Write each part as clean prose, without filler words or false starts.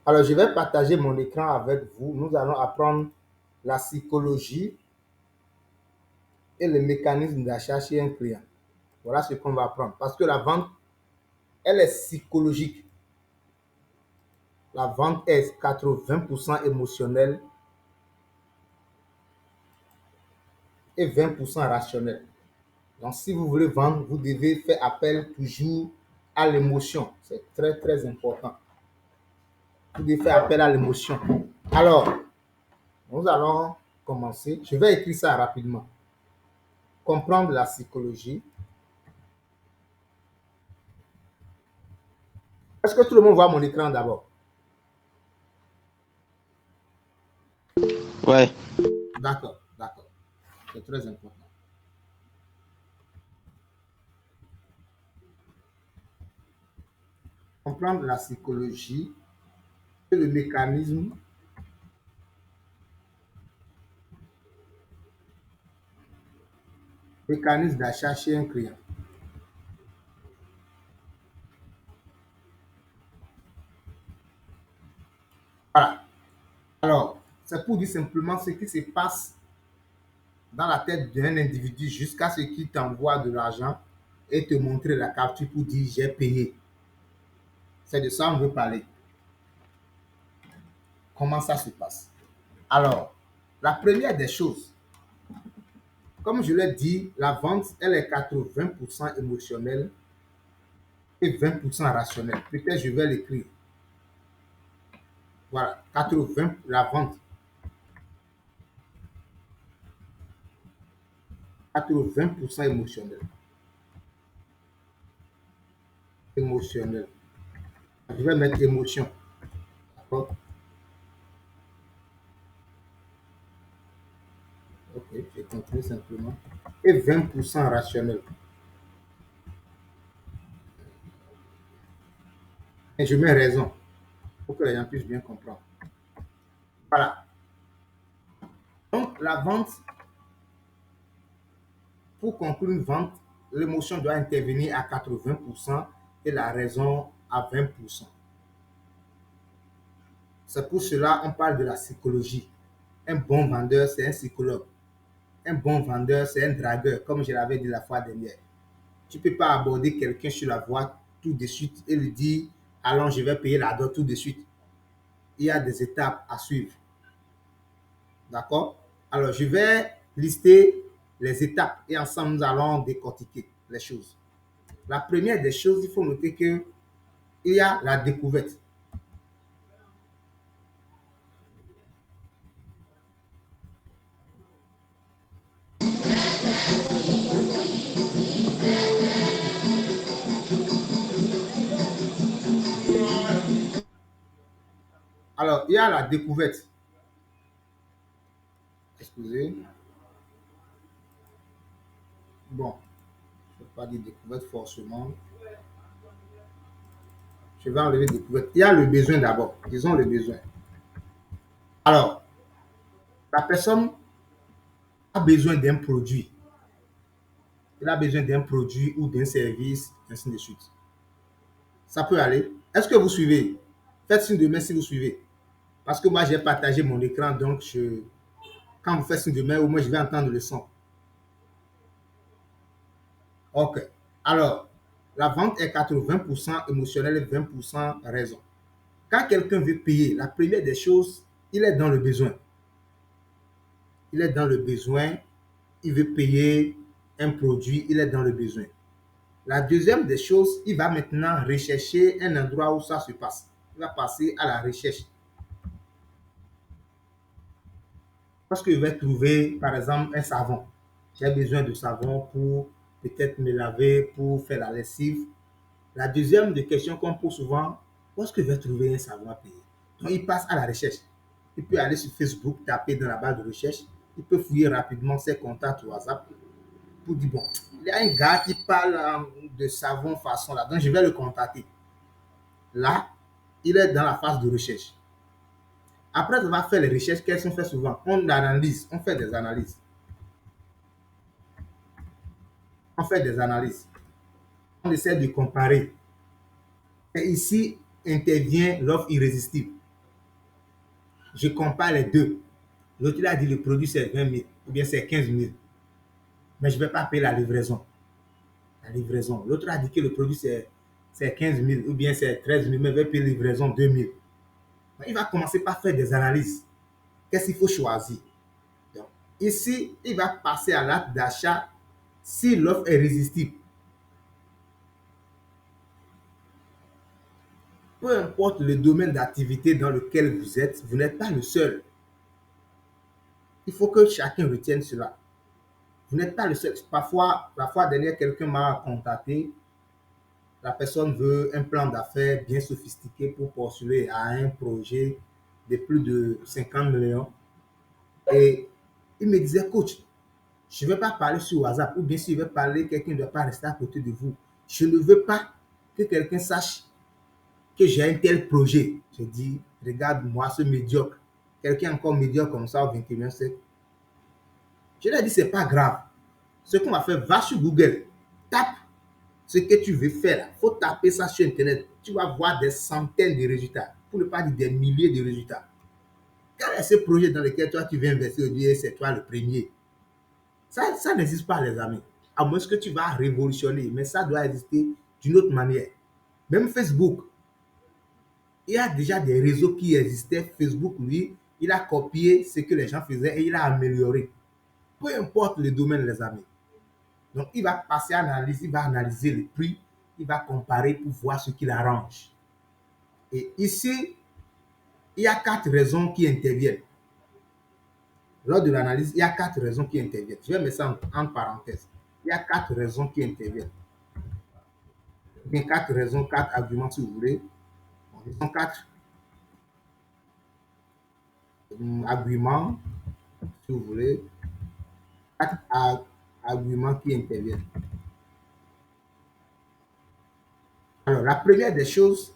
Alors, je vais partager mon écran avec vous. Nous allons apprendre la psychologie et le mécanisme d'achat chez un client. Voilà ce qu'on va apprendre. Parce que la vente, elle est psychologique. La vente est 80% émotionnelle et 20% rationnelle. Donc, si vous voulez vendre, vous devez faire appel toujours à l'émotion. C'est très, très important. Vous devez faire appel à l'émotion. Alors, nous allons commencer. Je vais écrire ça rapidement. Comprendre la psychologie. Est-ce que tout le monde voit mon écran d'abord? Ouais. D'accord, d'accord. C'est très important. Comprendre la psychologie et le mécanisme d'achat chez un client. Voilà. Alors, c'est pour dire simplement ce qui se passe dans la tête d'un individu jusqu'à ce qu'il t'envoie de l'argent et te montrer la capture pour dire j'ai payé. C'est de ça qu'on veut parler. Comment ça se passe? Alors, la première des choses, comme je l'ai dit, la vente, elle est 80% émotionnelle et 20% rationnelle. Peut-être je vais l'écrire. Voilà, 80, la vente, 80% émotionnel. Émotionnel. Je vais mettre émotion. D'accord? Ok, je continue simplement. Et 20% rationnel. Et je mets raison pour que les gens puissent bien comprendre. Voilà. Donc, la vente, pour conclure une vente, l'émotion doit intervenir à 80% et la raison à 20%. C'est pour cela qu'on parle de la psychologie. Un bon vendeur, c'est un psychologue. Un bon vendeur, c'est un dragueur, comme je l'avais dit la fois dernière. Tu ne peux pas aborder quelqu'un sur la voie tout de suite et lui dire, allons, je vais payer la dot tout de suite. Il y a des étapes à suivre. D'accord? Alors, je vais lister les étapes et ensemble, nous allons décortiquer les choses. La première des choses, il faut noter qu'il y a la découverte. Alors, il y a la découverte. Excusez. Bon, je ne vais pas dire découverte forcément. Je vais enlever découverte. Il y a le besoin d'abord. Disons le besoin. Alors, la personne a besoin d'un produit. Il a besoin d'un produit ou d'un service, ainsi de suite. Ça peut aller. Est-ce que vous suivez? Faites signe de main si vous suivez. Parce que moi, j'ai partagé mon écran, donc quand vous faites signe de main, au moins, je vais entendre le son. OK. Alors, la vente est 80% émotionnelle et 20% raison. Quand quelqu'un veut payer, la première des choses, il est dans le besoin. Il est dans le besoin, il veut payer un produit, il est dans le besoin. La deuxième des choses, il va maintenant rechercher un endroit où ça se passe. Il va passer à la recherche. Parce qu'il va trouver, par exemple, un savon. J'ai besoin de savon pour peut-être me laver, pour faire la lessive. La deuxième des questions qu'on pose souvent, où est-ce que je vais trouver un savon à payer? Donc, il passe à la recherche. Il peut aller sur Facebook, taper dans la barre de recherche. Il peut fouiller rapidement ses contacts WhatsApp pour dire, bon, il y a un gars qui parle de savon façon là, donc je vais le contacter. Là, il est dans la phase de recherche. Après avoir fait les recherches, qu'elles sont faites souvent? On analyse, on fait des analyses. On fait des analyses. On essaie de comparer. Et ici intervient l'offre irrésistible. Je compare les deux. L'autre, il a dit le produit c'est 20 000 ou bien c'est 15 000. Mais je ne vais pas payer la livraison. La livraison. L'autre a dit que le produit c'est 15 000 ou bien c'est 13 000, mais je vais payer la livraison 2 000. Il va commencer par faire des analyses. Qu'est-ce qu'il faut choisir? Donc, ici, il va passer à l'acte d'achat si l'offre est résistible. Peu importe le domaine d'activité dans lequel vous êtes, vous n'êtes pas le seul. Il faut que chacun retienne cela. Vous n'êtes pas le seul. Parfois, la fois dernière, quelqu'un m'a contacté. La personne veut un plan d'affaires bien sophistiqué pour postuler à un projet de plus de 50 millions. Et il me disait, coach, je ne vais pas parler sur WhatsApp ou bien si je vais parler, quelqu'un ne doit pas rester à côté de vous. Je ne veux pas que quelqu'un sache que j'ai un tel projet. Je dis, regarde-moi ce médiocre. Quelqu'un encore médiocre comme ça au 21e siècle. Je lui ai dit, c'est pas grave. Ce qu'on va faire, va sur Google, tape ce que tu veux faire. Il faut taper ça sur Internet. Tu vas voir des centaines de résultats, pour ne pas dire des milliers de résultats. Quel est ce projet dans lequel toi tu viens investir aujourd'hui et c'est toi le premier? Ça n'existe pas, les amis. À moins que tu vas révolutionner, mais ça doit exister d'une autre manière. Même Facebook, il y a déjà des réseaux qui existaient. Facebook, lui, il a copié ce que les gens faisaient et il a amélioré. Peu importe le domaine, les amis. Donc, il va passer à l'analyse, il va analyser le prix, il va comparer pour voir ce qui l'arrange. Et ici, il y a 4 raisons qui interviennent. Lors de l'analyse, il y a 4 raisons qui interviennent. Je vais mettre ça en parenthèse. Il y a 4 raisons qui interviennent. Bien, 4 raisons, 4 arguments si vous voulez. Ce sont 4 arguments, si vous voulez. 4 arguments qui interviennent. Alors, la première des choses,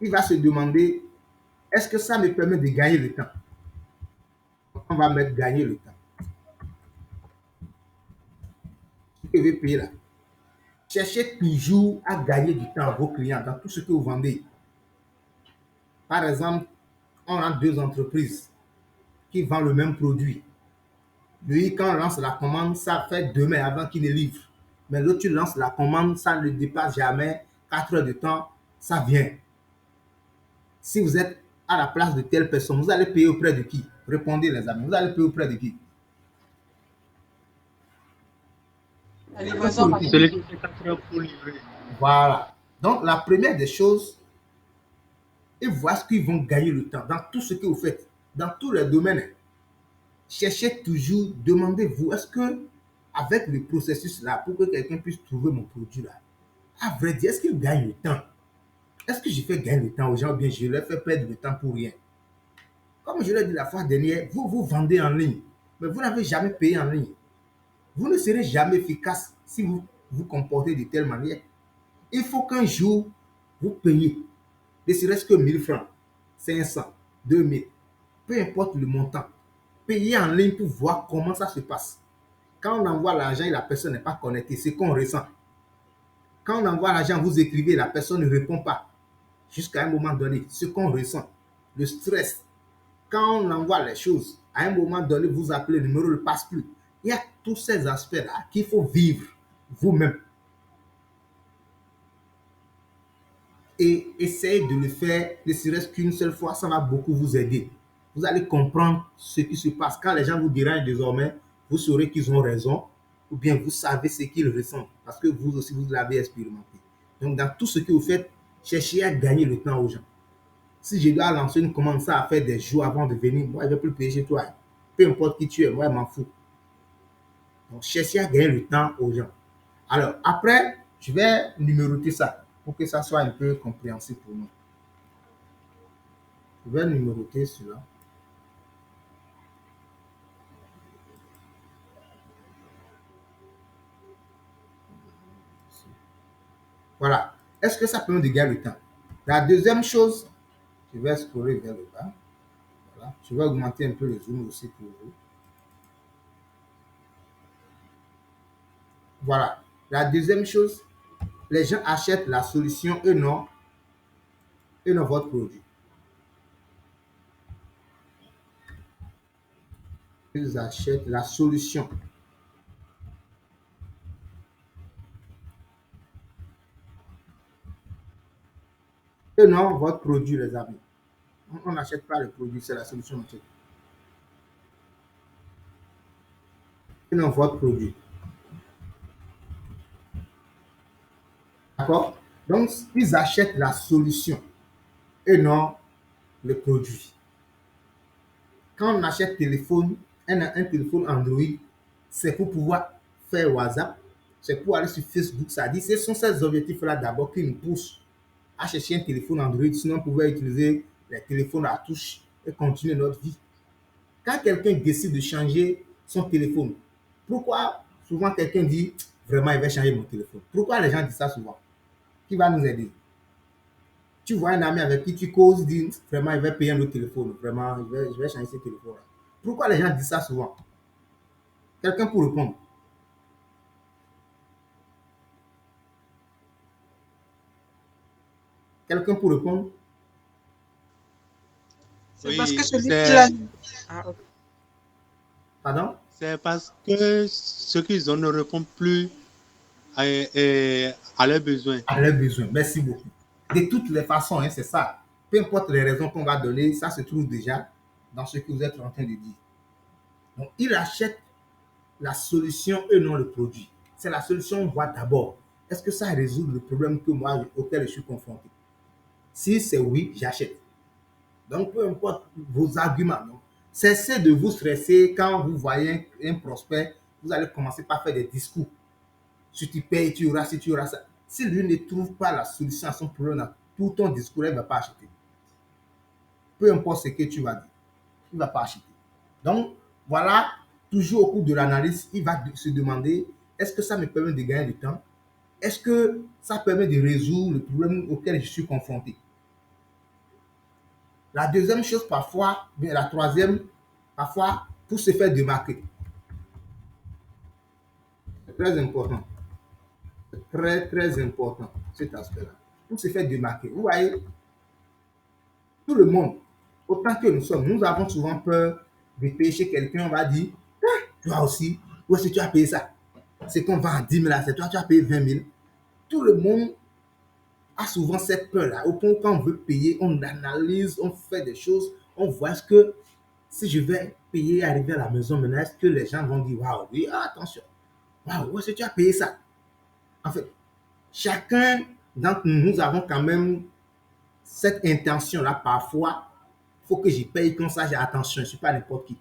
il va se demander, est-ce que ça me permet de gagner le temps? On va mettre gagner le temps. Ce que vous payer là. Cherchez toujours à gagner du temps à vos clients dans tout ce que vous vendez. Par exemple, on a 2 entreprises qui vendent le même produit. Lui, quand on lance la commande, ça fait demain avant qu'il ne livre. Mais l'autre, tu lances la commande, ça ne dépasse jamais 4 heures de temps, ça vient. Si vous êtes à la place de telle personne, vous allez payer auprès de qui? Répondez les amis, vous allez payer auprès de qui? Celui qui fait 4 heures pour livrer. Voilà. Donc, la première des choses, et voir ce qu'ils vont gagner le temps dans tout ce que vous faites, dans tous les domaines. Cherchez toujours, demandez-vous, est-ce que avec le processus là, pour que quelqu'un puisse trouver mon produit là, à vrai dire, est-ce qu'il gagne le temps? Est-ce que je fais gagner le temps aux gens ou bien je leur fais perdre le temps pour rien? Comme je l'ai dit la fois dernière, vous vendez en ligne, mais vous n'avez jamais payé en ligne. Vous ne serez jamais efficace si vous vous comportez de telle manière. Il faut qu'un jour, vous payiez, ne serait-ce que 1000 francs, 500, 2000, peu importe le montant. Payez en ligne pour voir comment ça se passe. Quand on envoie l'argent et la personne n'est pas connectée, c'est qu'on ressent. Quand on envoie l'argent, vous écrivez, la personne ne répond pas. Jusqu'à un moment donné, ce qu'on ressent, le stress. Quand on envoie les choses, à un moment donné, vous appelez, le numéro ne passe plus. Il y a tous ces aspects-là qu'il faut vivre vous-même. Et essayez de le faire, ne serait-ce qu'une seule fois, ça va beaucoup vous aider. Vous allez comprendre ce qui se passe. Quand les gens vous dérangent désormais, vous saurez qu'ils ont raison, ou bien vous savez ce qu'ils ressentent, parce que vous aussi, vous l'avez expérimenté. Donc, dans tout ce que vous faites, cherchez à gagner le temps aux gens. Si je dois lancer une commande, ça à faire des jours avant de venir, moi, je ne vais plus payer chez toi. Peu importe qui tu es, moi, je m'en fous. Donc, cherchez à gagner le temps aux gens. Alors, après, je vais numéroter ça pour que ça soit un peu compréhensible pour nous. Je vais numéroter cela. Voilà. Est-ce que ça permet de gagner le temps? La deuxième chose, je vais scroller vers le bas. Voilà. Je vais augmenter un peu le zoom aussi pour vous. Voilà. La deuxième chose, les gens achètent la solution et non votre produit. Ils achètent la solution et non votre produit, les amis. On n'achète pas le produit, c'est la solution. Et non votre produit. D'accord? Donc, ils achètent la solution et non le produit. Quand on achète téléphone, un téléphone Android, c'est pour pouvoir faire WhatsApp, c'est pour aller sur Facebook. Ça dit, ce sont ces objectifs-là d'abord qui nous poussent à chercher un téléphone Android. Sinon, on pouvait utiliser les téléphones à touche et continuer notre vie. Quand quelqu'un décide de changer son téléphone, pourquoi souvent quelqu'un dit vraiment il va changer mon téléphone? Pourquoi les gens disent ça souvent? Qui va nous aider? Tu vois un ami avec qui tu causes, dit vraiment il va payer un autre téléphone, vraiment je vais changer ce téléphone-là. Pourquoi les gens disent ça souvent? Quelqu'un pour répondre. Quelqu'un pour répondre. C'est parce que Oui, celui qui l'a... Ah, ok. Pardon? c'est parce que ceux qu'ils ont ne répondent plus à, à leurs besoins. À leurs besoins. Merci beaucoup. De toutes les façons, hein, c'est ça. Peu importe les raisons qu'on va donner, ça se trouve déjà dans ce que vous êtes en train de dire. Donc, ils achètent la solution et non le produit. C'est la solution, on voit d'abord. Est-ce que ça résout le problème que moi, auquel je suis confronté? Si c'est oui, j'achète. Donc, peu importe vos arguments, non? Cessez de vous stresser quand vous voyez un prospect, vous allez commencer par faire des discours. Si tu payes, tu auras, si tu auras ça. Si lui ne trouve pas la solution à son problème, dans tout ton discours, il ne va pas acheter. Peu importe ce que tu vas dire, il ne va pas acheter. Donc, voilà, toujours au cours de l'analyse, il va se demander, est-ce que ça me permet de gagner du temps? Est-ce que ça permet de résoudre le problème auquel je suis confronté? La deuxième chose, parfois, bien la troisième, parfois, pour se faire démarquer. C'est très important. C'est très, très important, cet aspect-là. Pour se faire démarquer. Vous voyez, tout le monde, autant que nous sommes, nous avons souvent peur de payer chez quelqu'un, on va dire, ah, toi aussi, où est-ce que tu as payé ça? C'est qu'on vend à 10 000, c'est toi, tu as payé 20 000. Tout le monde a souvent cette peur-là. Au point où quand on veut payer, on analyse, on fait des choses, on voit ce que si je vais payer, arriver à la maison maintenant, est-ce que les gens vont dire, waouh, oui, attention, waouh, où est-ce que tu as payé ça? En fait, chacun d'entre nous, nous avons quand même cette intention-là. Parfois, il faut que j'y paye comme ça, j'ai attention, je ne suis pas n'importe qui.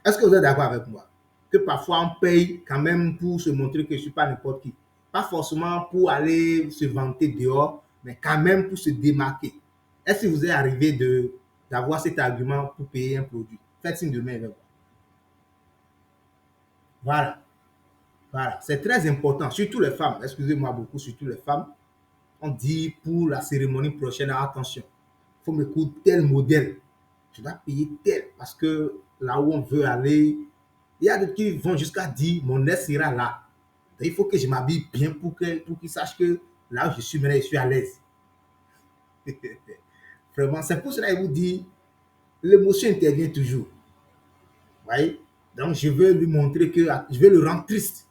Est-ce que vous êtes d'accord avec moi? Que parfois on paye quand même pour se montrer que je ne suis pas n'importe qui. Pas forcément pour aller se vanter dehors, mais quand même pour se démarquer. Est-ce que vous êtes arrivé d'avoir cet argument pour payer un produit? Faites signe de main avec moi. Voilà, voilà. C'est très important, surtout les femmes. Excusez-moi beaucoup, surtout les femmes. On dit pour la cérémonie prochaine, attention, il faut me coudre tel modèle. Je dois payer tel parce que là où on veut aller, il y a d'autres qui vont jusqu'à dire mon aide sera là. Donc, il faut que je m'habille bien pour qu'ils sachent que là où je suis maintenant, je suis à l'aise. Vraiment, c'est pour cela que je vous dis, l'émotion intervient toujours. Vous voyez? Donc, je veux lui montrer que, je vais le rendre triste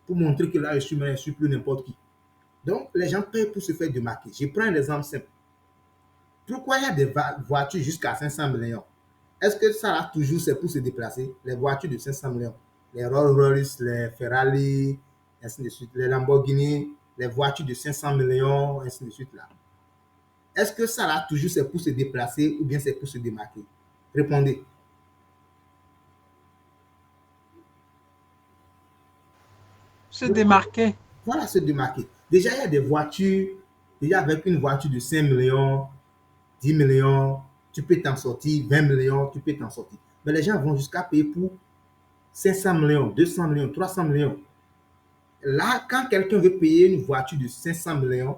pour montrer que là, je suis maintenant, je suis plus n'importe qui. Donc, les gens payent pour se faire démarquer. Je prends un exemple simple. Pourquoi il y a des voitures jusqu'à 500 millions? Est-ce que ça là toujours c'est pour se déplacer? Les voitures de 500 millions, les Rolls-Royce, les Ferrari, ainsi de suite, les Lamborghini, les voitures de 500 millions, ainsi de suite là. Est-ce que ça là toujours c'est pour se déplacer ou bien c'est pour se démarquer? Répondez. Se Répondez. démarquer. Voilà, se démarquer. Déjà, il y a des voitures, déjà avec une voiture de 5 millions, 10 millions, tu peux t'en sortir, 20 millions, tu peux t'en sortir. Mais les gens vont jusqu'à payer pour 500 millions, 200 millions, 300 millions. Là, quand quelqu'un veut payer une voiture de 500 millions,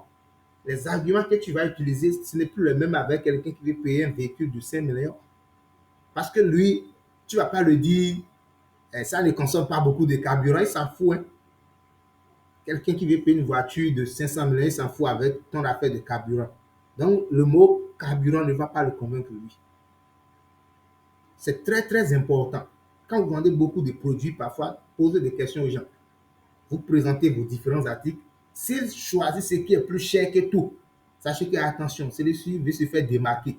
les arguments que tu vas utiliser, ce n'est plus le même avec quelqu'un qui veut payer un véhicule de 5 millions. Parce que lui, tu ne vas pas le dire, ça ne consomme pas beaucoup de carburant, il s'en fout. Hein. Quelqu'un qui veut payer une voiture de 500 millions, il s'en fout avec ton affaire de carburant. Donc, le mot carburant ne va pas le convaincre lui. C'est très, très important. Quand vous vendez beaucoup de produits, parfois, posez des questions aux gens. Vous présentez vos différents articles. S'ils choisissent ce qui est plus cher que tout, sachez que, attention, celui-ci veut se faire démarquer.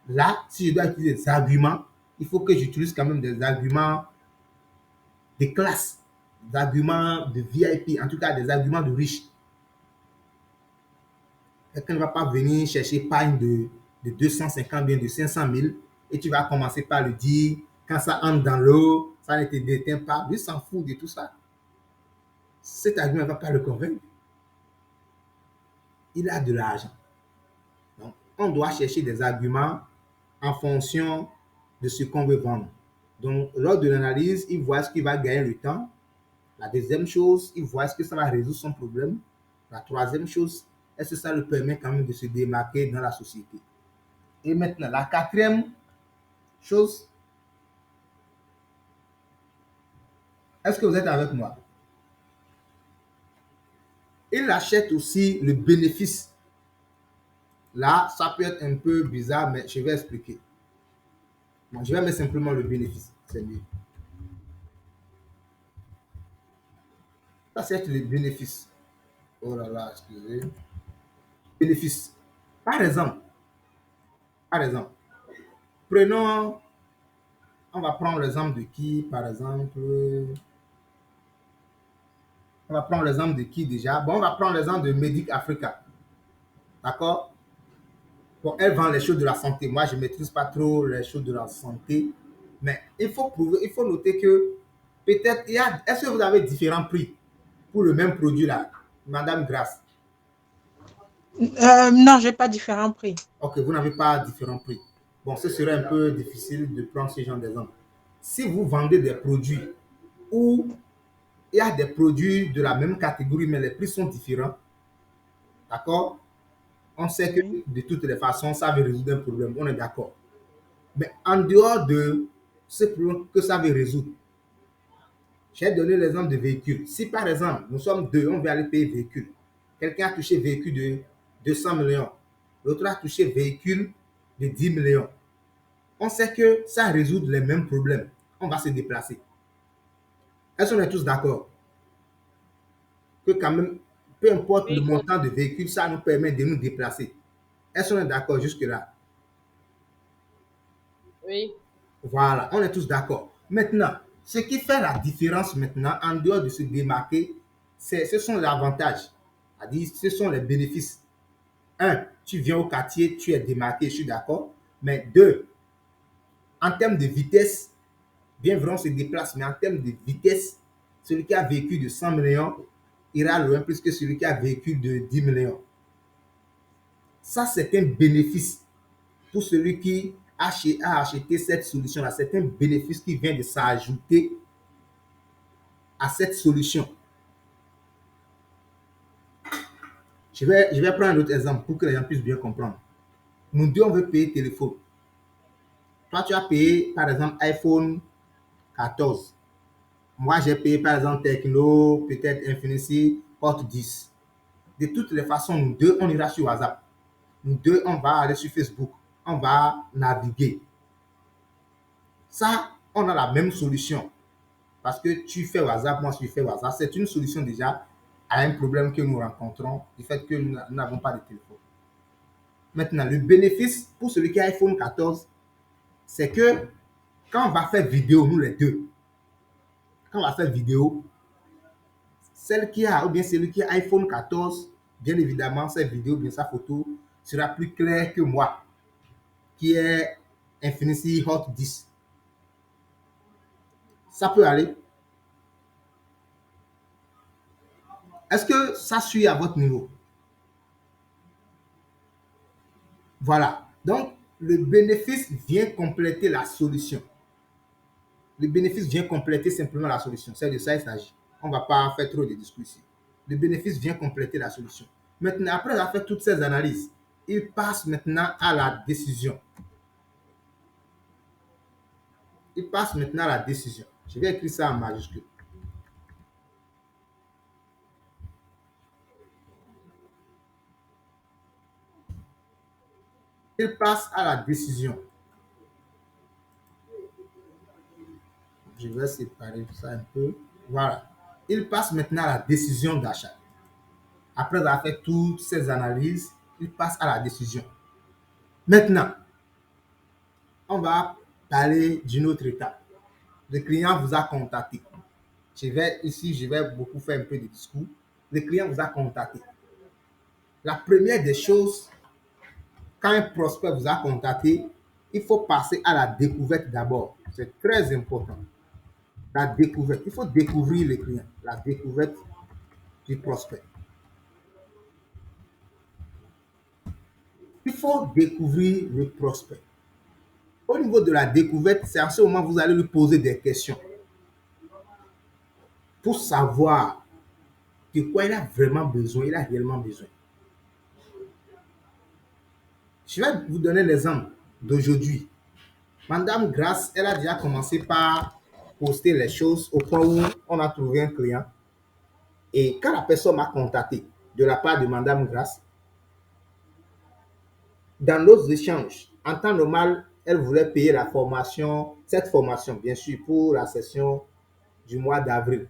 Là, si je dois utiliser des arguments, il faut que j'utilise quand même des arguments de classe, des arguments de VIP, en tout cas des arguments de riches. Quelqu'un ne va pas venir chercher pagne de 250 bien de 500 000 et tu vas commencer par le dire, quand ça entre dans l'eau, ça ne te déteint pas. Lui s'en fout de tout ça. Cet argument ne va pas le convaincre. Il a de l'argent. Donc, on doit chercher des arguments en fonction de ce qu'on veut vendre. Donc, lors de l'analyse, il voit ce qui va gagner le temps. La deuxième chose, il voit est-ce que ça va résoudre son problème. La troisième chose, est-ce que ça lui permet quand même de se démarquer dans la société. Et maintenant, la quatrième chose, est-ce que vous êtes avec moi? Il achète aussi le bénéfice. Là, ça peut être un peu bizarre, mais je vais expliquer. Bon, je vais mettre simplement le bénéfice. C'est mieux. Ça, c'est le bénéfice. Oh là là, excusez. Bénéfice. Par exemple, par exemple, prenons, on va prendre l'exemple de qui, par exemple, on va prendre l'exemple de qui déjà? Bon, on va prendre l'exemple de Medic Africa. D'accord? Bon, elle vend les choses de la santé. Moi, je ne maîtrise pas trop les choses de la santé. Mais il faut prouver, il faut noter que peut-être il y a. Est-ce que vous avez différents prix pour le même produit là, Madame Grasse? Non, j'ai pas différents prix. Ok, vous n'avez pas différents prix. Bon, ce serait un peu difficile de prendre ce genre d'exemple. Si vous vendez des produits où il y a des produits de la même catégorie, mais les prix sont différents, d'accord? On sait que Oui. de toutes les façons, ça va résoudre un problème. On est d'accord. Mais en dehors de ce problème que ça veut résoudre, j'ai donné l'exemple de véhicule. Si par exemple, nous sommes deux, on veut aller payer véhicule. Quelqu'un a touché véhicule de 200 millions. L'autre a touché véhicule de 10 millions. On sait que ça résout les mêmes problèmes. On va se déplacer. Est-ce qu'on est tous d'accord que quand même, peu importe le Oui, montant de véhicule, ça nous permet de nous déplacer. Est-ce qu'on est d'accord jusque-là? oui. Voilà, on est tous d'accord. Maintenant, ce qui fait la différence maintenant, en dehors de se démarquer, ce sont les avantages. C'est-à-dire, ce sont les bénéfices. Un, tu viens au quartier, tu es démarqué, je suis d'accord. Mais deux, en termes de vitesse, bien vrai, on se déplace, mais en termes de vitesse, celui qui a vécu de 100 millions ira loin plus que celui qui a vécu de 10 millions. Ça, c'est un bénéfice pour celui qui a acheté cette solution-là. C'est un bénéfice qui vient de s'ajouter à cette solution. Je vais prendre un autre exemple pour que les gens puissent bien comprendre. Nous deux, on veut payer téléphone. Toi, tu as payé, par exemple, iPhone 14. Moi, j'ai payé, par exemple, Tecno, peut-être Infinity Hot 10. De toutes les façons, nous deux, on ira sur WhatsApp. Nous deux, on va aller sur Facebook. On va naviguer. Ça, on a la même solution. Parce que tu fais WhatsApp, moi, je fais WhatsApp. C'est une solution déjà à un problème que nous rencontrons, du fait que nous n'avons pas de téléphone. Maintenant, le bénéfice pour celui qui a iPhone 14, c'est que quand on va faire vidéo, nous les deux, quand on va faire vidéo, celle qui a, ou bien celui qui a iPhone 14, bien évidemment, cette vidéo, bien sa photo, sera plus claire que moi, qui est Infinity Hot 10. Ça peut aller. Est-ce que ça suit à votre niveau? Voilà. Donc, le bénéfice vient compléter la solution. Le bénéfice vient compléter simplement la solution. C'est de ça qu'il s'agit. On ne va pas faire trop de discussions. Le bénéfice vient compléter la solution. Maintenant, après avoir fait toutes ces analyses, il passe maintenant à la décision. Il passe maintenant à la décision. Je vais écrire ça en majuscule. Il passe à la décision. Je vais séparer ça un peu. Voilà. Il passe maintenant à la décision d'achat. Après avoir fait toutes ces analyses, il passe à la décision. Maintenant, on va parler d'une autre étape. Le client vous a contacté. Je vais beaucoup faire un peu de discours. Le client vous a contacté. La première des choses, quand un prospect vous a contacté, il faut passer à la découverte d'abord. C'est très important. La découverte. Il faut découvrir le client. La découverte du prospect. Il faut découvrir le prospect. Au niveau de la découverte, c'est à ce moment que vous allez lui poser des questions pour savoir de quoi il a vraiment besoin, il a réellement besoin. Je vais vous donner l'exemple d'aujourd'hui. Madame Grace, elle a déjà commencé par poster les choses au point où on a trouvé un client. Et quand la personne m'a contacté de la part de Madame Grace, dans nos échanges, en temps normal, elle voulait payer la formation, cette formation, bien sûr, pour la session du mois d'avril.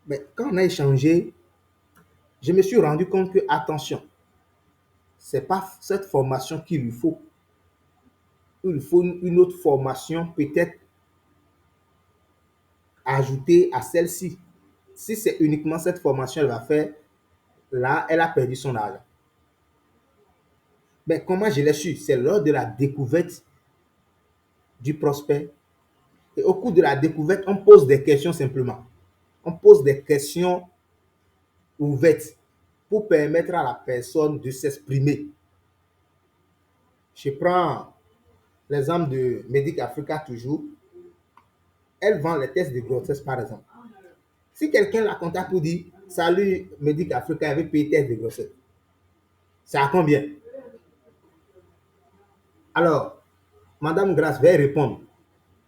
Mais quand on a échangé, je me suis rendu compte que, attention, ce n'est pas cette formation qu'il lui faut. Il lui faut une autre formation, peut-être ajoutée à celle-ci. Si c'est uniquement cette formation qu'elle va faire, là, elle a perdu son argent. Mais comment je l'ai su? C'est lors de la découverte du prospect. Et au cours de la découverte, on pose des questions simplement. On pose des questions ouvertes pour permettre à la personne de s'exprimer. Je prends l'exemple de Medic Africa toujours. Elle vend les tests de grossesse, par exemple. Si quelqu'un la contacte pour dire salut Medic Africa, elle veut payer test de grossesse, c'est à combien? Alors, Madame Grace va répondre.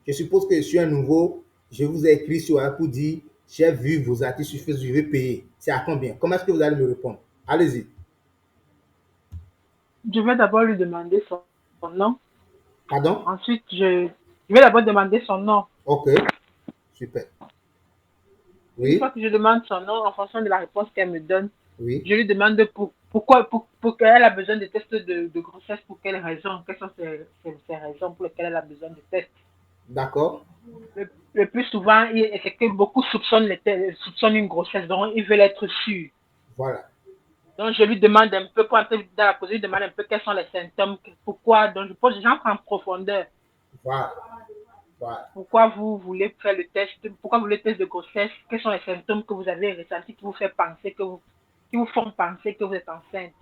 Je suppose que je suis un nouveau, je vous ai écrit sur un pour dire j'ai vu vos articles sur Facebook, je vais payer. C'est à combien? Comment est-ce que vous allez me répondre? Allez-y. Je vais d'abord lui demander son nom. Pardon? Ensuite, je vais d'abord demander son nom. Ok, super. Une fois Oui, que je demande son nom, en fonction de la réponse qu'elle me donne, oui, je lui demande pourquoi pour qu'elle a besoin de tests de grossesse, pour quelles raisons, quelles sont ses raisons pour lesquelles elle a besoin de tests. d'accord. Le plus souvent, c'est que beaucoup soupçonnent une grossesse, donc ils veulent être sûrs. Voilà, Donc je lui demande un peu, pour entrer dans la cause, je lui demande un peu quels sont les symptômes, pourquoi, donc je pose, j'entre en profondeur. voilà, voilà. Pourquoi vous voulez faire le test, pourquoi vous voulez le test de grossesse, quels sont les symptômes que vous avez ressentis qui vous fait penser qui vous font penser que vous êtes enceinte.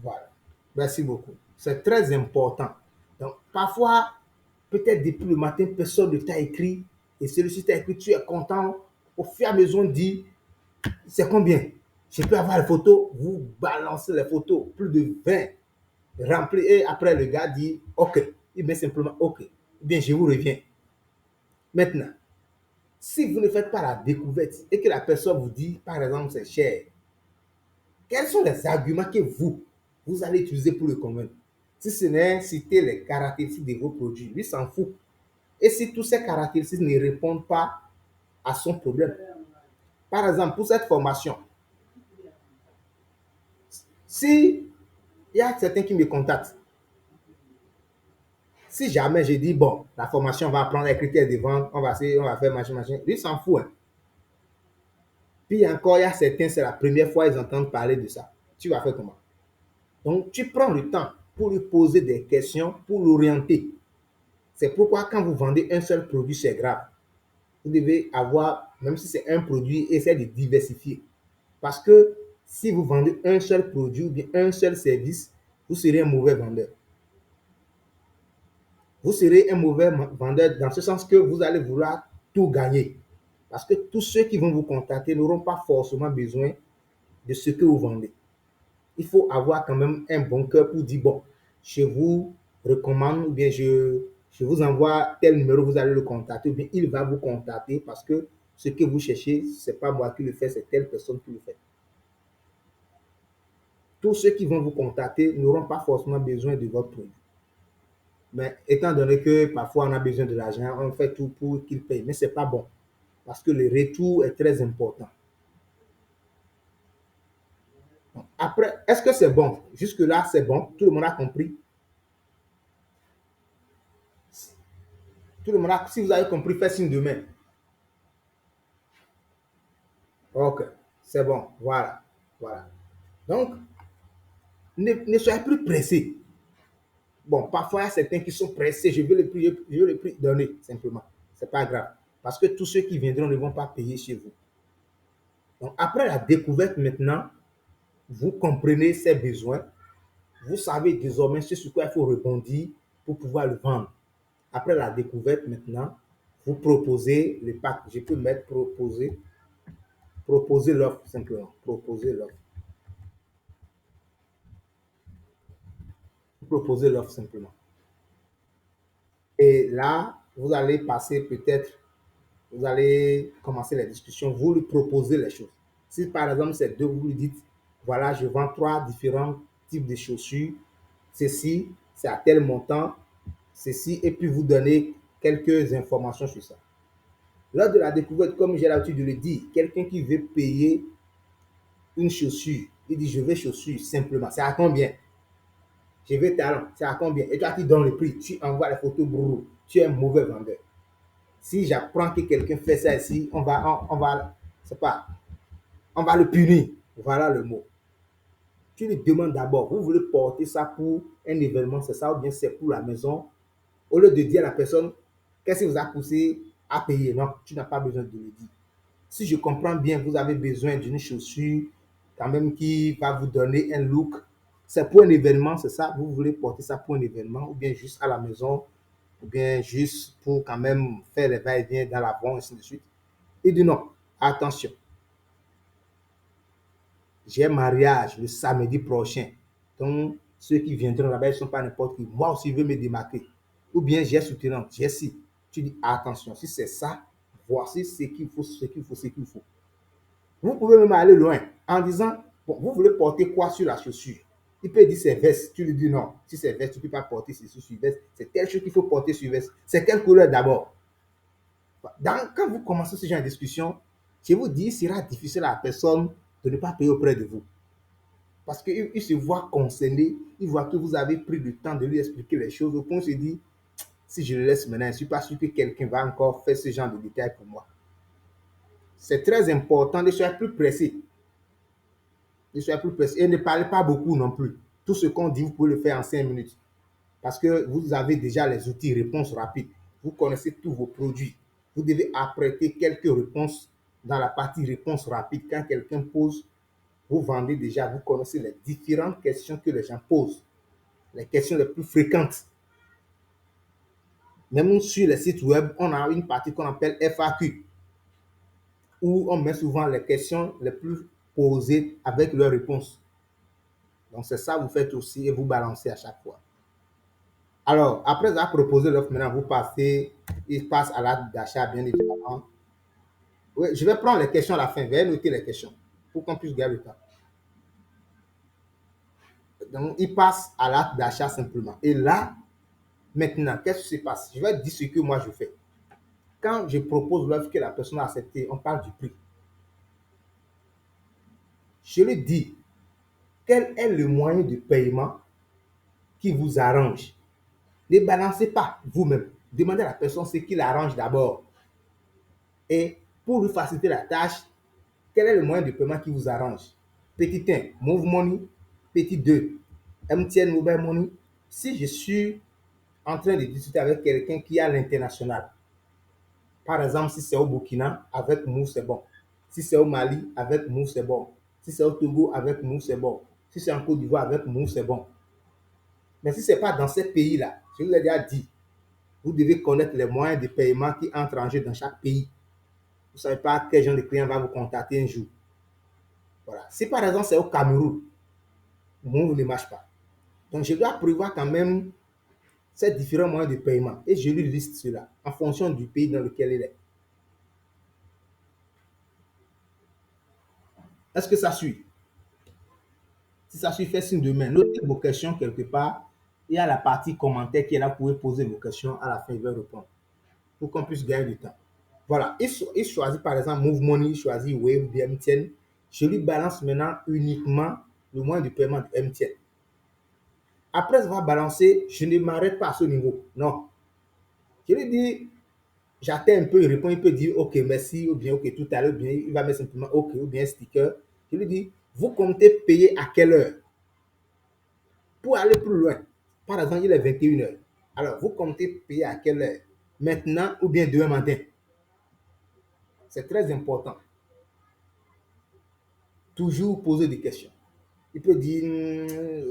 Voilà. Merci beaucoup. C'est très important. Donc, parfois, peut-être depuis le matin, personne ne t'a écrit et celui-ci t'a écrit, tu es content. Au fur et à mesure, on dit, c'est combien? Je peux avoir les photos. Vous balancez les photos, plus de 20 remplis. Et après, le gars dit, OK. Il met simplement OK. Eh bien, je vous reviens. Maintenant, si vous ne faites pas la découverte et que la personne vous dit, par exemple, c'est cher, quels sont les arguments que vous allez utiliser pour le convaincre? Si ce n'est citer les caractéristiques de vos produits, lui s'en fout. Et si toutes ces caractéristiques ne répondent pas à son problème. Par exemple, pour cette formation, si il y a certains qui me contactent, si jamais je dis, bon, la formation va prendre les critères de vente, on va faire machin, machin, lui s'en fout. Hein. Puis encore, il y a certains, c'est la première fois qu'ils entendent parler de ça. Tu vas faire comment? Donc, tu prends le temps pour lui poser des questions, pour l'orienter. C'est pourquoi quand vous vendez un seul produit, c'est grave. Vous devez avoir, même si c'est un produit, essayez de diversifier. Parce que si vous vendez un seul produit ou bien un seul service, vous serez un mauvais vendeur. Vous serez un mauvais vendeur dans ce sens que vous allez vouloir tout gagner. Parce que tous ceux qui vont vous contacter n'auront pas forcément besoin de ce que vous vendez. Il faut avoir quand même un bon cœur pour dire, bon, je vous recommande ou bien je vous envoie tel numéro, vous allez le contacter ou bien il va vous contacter parce que ce que vous cherchez, ce n'est pas moi qui le fais, c'est telle personne qui le fait. Tous ceux qui vont vous contacter n'auront pas forcément besoin de votre produit. Mais étant donné que parfois on a besoin de l'argent, on fait tout pour qu'il paye. Mais ce n'est pas bon. Parce que le retour est très important. Après, est-ce que c'est bon? Jusque-là, c'est bon. Tout le monde a compris. Tout le monde a, si vous avez compris, faites signe de main. Ok, c'est bon. Voilà. Voilà. Donc, ne soyez plus pressé. Bon, parfois, il y a certains qui sont pressés. Je veux le prix donner, simplement. Ce n'est pas grave. Parce que tous ceux qui viendront ne vont pas payer chez vous. Donc, après la découverte maintenant, vous comprenez ses besoins. Vous savez désormais ce sur quoi il faut rebondir pour pouvoir le vendre. Après la découverte maintenant, vous proposez le pack. Je peux mettre proposer l'offre simplement. Proposer l'offre. Proposer l'offre simplement. Et là, vous allez passer peut-être, vous allez commencer la discussion, vous lui proposez les choses. Si par exemple c'est deux, vous lui dites, voilà, je vends 3 différents types de chaussures, ceci, c'est à tel montant, ceci, et puis vous donnez quelques informations sur ça. Lors de la découverte, comme j'ai l'habitude de le dire, quelqu'un qui veut payer une chaussure, il dit, je veux chaussure simplement, c'est à combien? Je veux talent, c'est à combien? Et toi qui donnes le prix, tu envoies les photos, brrr, tu es un mauvais vendeur. Si j'apprends que quelqu'un fait ça ici, c'est pas, on va le punir. Voilà le mot. Tu lui demandes d'abord, vous voulez porter ça pour un événement, c'est ça, ou bien c'est pour la maison. Au lieu de dire à la personne, qu'est-ce qui vous a poussé à payer? Non, tu n'as pas besoin de le dire. Si je comprends bien, vous avez besoin d'une chaussure quand même qui va vous donner un look. C'est pour un événement, c'est ça? Vous voulez porter ça pour un événement ou bien juste à la maison ou bien juste pour quand même faire les va-et-vient dans la banque, ainsi de suite. Il dit non, attention, j'ai un mariage le samedi prochain. Donc, ceux qui viendront là-bas, ils ne sont pas n'importe qui. Moi aussi, je veux me démarquer. Ou bien j'ai soutenant, j'ai si. Tu dis attention, si c'est ça, voici ce qu'il faut, ce qu'il faut, ce qu'il faut. Vous pouvez même aller loin en disant, bon, vous voulez porter quoi sur la chaussure? Il peut dire c'est veste. Tu lui dis non. Si c'est veste, tu ne peux pas porter ceci sur veste. C'est telle chose qu'il faut porter sur veste. C'est quelle couleur d'abord? Quand vous commencez ce genre de discussion, je vous dis, il sera difficile à la personne de ne pas payer auprès de vous. Parce qu'il se voit concerné, il voit que vous avez pris le temps de lui expliquer les choses. Au point où il se dit, si je le laisse maintenant, je ne suis pas sûr que quelqu'un va encore faire ce genre de détails pour moi. C'est très important de soyez plus pressé. De soyez plus pressé. Et ne parlez pas beaucoup non plus. Tout ce qu'on dit, vous pouvez le faire en 5 minutes. Parce que vous avez déjà les outils réponse rapide. Vous connaissez tous vos produits. Vous devez apprêter quelques réponses dans la partie réponse rapide. Quand quelqu'un pose, vous vendez déjà, vous connaissez les différentes questions que les gens posent. Les questions les plus fréquentes. Même sur les sites web, on a une partie qu'on appelle FAQ, où on met souvent les questions les plus posées avec leurs réponses. Donc c'est ça, vous faites aussi et vous balancez à chaque fois. Alors, après avoir proposé l'offre, maintenant, il passe à l'acte d'achat, bien évidemment. Oui, je vais prendre les questions à la fin. Veuillez noter les questions pour qu'on puisse garder le temps. Donc, il passe à l'acte d'achat simplement. Et là, maintenant, qu'est-ce qui se passe? Je vais dire ce que moi je fais. Quand je propose l'offre que la personne a acceptée, on parle du prix. Je lui dis, quel est le moyen de paiement qui vous arrange? Ne balancez pas vous-même. Demandez à la personne ce qui l'arrange d'abord. Et pour lui faciliter la tâche, quel est le moyen de paiement qui vous arrange? Petit 1, Move Money. Petit 2, MTN Mobile Money. Si je suis en train de discuter avec quelqu'un qui est à l'international, par exemple, si c'est au Burkina, avec Move, c'est bon. Si c'est au Mali, avec Move, c'est bon. Si c'est au Togo, avec Move, c'est bon. Si c'est en Côte d'Ivoire, avec Move, c'est bon. Mais si ce n'est pas dans ces pays-là, je vous ai déjà dit, vous devez connaître les moyens de paiement qui entrent en jeu dans chaque pays. Vous ne savez pas quel genre de client va vous contacter un jour. Voilà. Si par exemple c'est au Cameroun, Move ne marche pas. Donc je dois prévoir quand même ces différents moyens de paiement et je lui liste cela en fonction du pays dans lequel il est. Est-ce que ça suit? Si ça suit, faites signe de main. Notez vos questions quelque part il y a la partie commentaire qui est là pour poser vos questions. À la fin, il va répondre pour qu'on puisse gagner du temps. Voilà. Il choisit par exemple Move Money, il choisit Wave de MTN. Je lui balance maintenant uniquement le moyen de paiement de MTN. Après avoir balancé, je ne m'arrête pas à ce niveau. Non. Je lui dis, j'attends un peu, il répond, il peut dire OK, merci, ou bien OK, tout à l'heure, bien, il va mettre simplement OK, ou bien sticker. Je lui dis, vous comptez payer à quelle heure? Pour aller plus loin, par exemple, il est 21h. Alors, vous comptez payer à quelle heure? Maintenant ou bien demain matin? C'est très important. Toujours poser des questions. Il peut dire,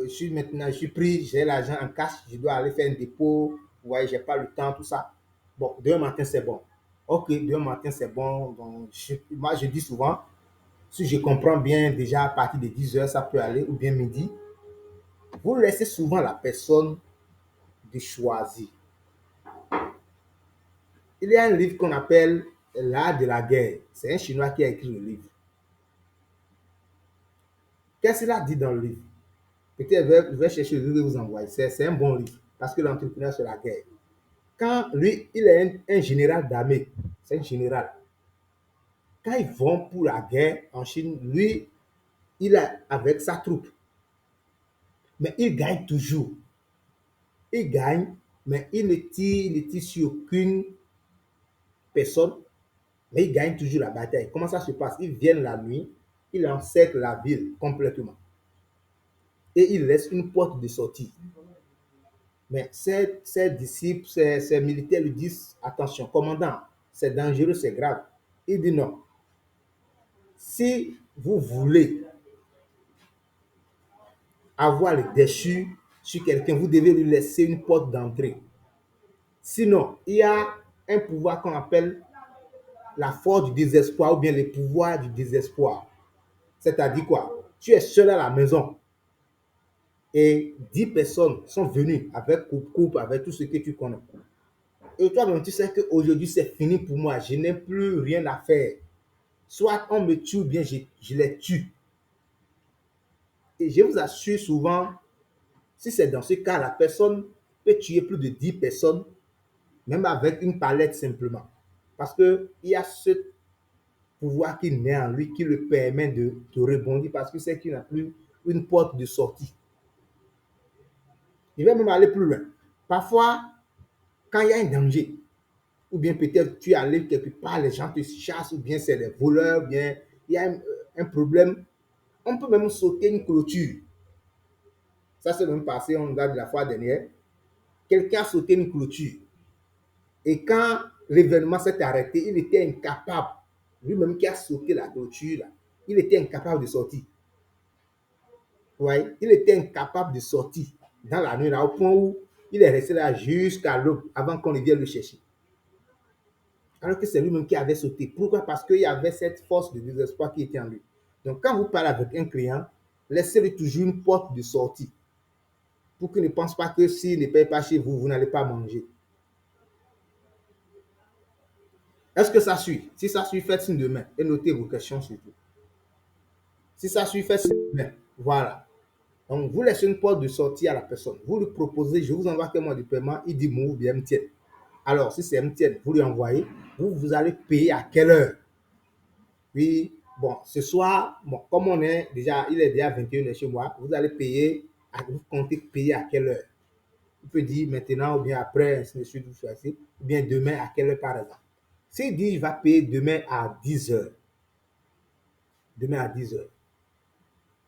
je suis pris, j'ai l'argent en cash, je dois aller faire un dépôt, vous voyez, j'ai pas le temps, tout ça. Bon, demain matin, c'est bon. OK, demain matin, c'est bon. Donc, moi, je dis souvent, si je comprends bien, déjà à partir de 10h, ça peut aller, ou bien midi. Vous laissez souvent la personne de choisir. Il y a un livre qu'on appelle L'art de la guerre. C'est un Chinois qui a écrit le livre. Qu'est-ce qu'il a dit dans le livre? Peut-être je vais chercher le livre et vous envoyer. C'est un bon livre parce que l'entrepreneur, c'est la guerre. Quand lui, il est un général d'armée, c'est un général. Quand ils vont pour la guerre en Chine, lui, il est avec sa troupe. Mais il gagne toujours. Il gagne, mais il ne tire sur aucune personne, mais il gagne toujours la bataille. Comment ça se passe? Ils viennent la nuit, ils encerclent la ville complètement. Et il laisse une porte de sortie. Mais ses disciples, ses militaires lui disent, attention, commandant, c'est dangereux, c'est grave. Il dit non. Si vous voulez avoir le déchu sur quelqu'un, vous devez lui laisser une porte d'entrée. Sinon, il y a un pouvoir qu'on appelle la force du désespoir ou bien le pouvoir du désespoir. C'est-à-dire quoi? Tu es seul à la maison et 10 personnes sont venues avec coupe, avec tout ce que tu connais. Et toi-même, tu sais qu'aujourd'hui, c'est fini pour moi. Je n'ai plus rien à faire. Soit on me tue ou bien je les tue. Et je vous assure souvent, si c'est dans ce cas, la personne peut tuer plus de 10 personnes, même avec une palette simplement. Parce qu'il y a ce pouvoir qui naît en lui qui le permet de rebondir parce que c'est qu'il n'a plus une porte de sortie. Il va même aller plus loin. Parfois, quand il y a un danger, ou bien peut-être tu es allé quelque part, les gens te chassent, ou bien c'est des voleurs, ou bien il y a un problème, on peut même sauter une clôture. Ça s'est même passé, on regarde la fois dernière. Quelqu'un a sauté une clôture. Et quand l'événement s'est arrêté, il était incapable, lui-même qui a sauté la clôture, là, il était incapable de sortir. Ouais, il était incapable de sortir dans la nuit, là, au point où il est resté là jusqu'à l'aube avant qu'on vienne le chercher. Alors que c'est lui-même qui avait sauté. Pourquoi? Parce qu'il y avait cette force de désespoir qui était en lui. Donc, quand vous parlez avec un client, laissez-lui toujours une porte de sortie pour qu'il ne pense pas que s'il ne paye pas chez vous, vous n'allez pas manger. Est-ce que ça suit? Si ça suit, faites signe de main et notez vos questions surtout. Si ça suit, faites signe de main. Voilà. Donc, vous laissez une porte de sortie à la personne. Vous lui proposez, je vous envoie quel moyen de paiement, il dit Move bien MTN. Alors, si c'est MTN, vous lui envoyez, vous allez payer à quelle heure? Puis, bon, ce soir, bon, comme il est déjà 21h chez moi, vous allez payer, vous comptez payer à quelle heure? Vous pouvez dire maintenant ou bien après, ainsi de suite, vous choisissez, ou bien demain à quelle heure par exemple. S'il dit, il va payer demain à 10h, demain à 10h.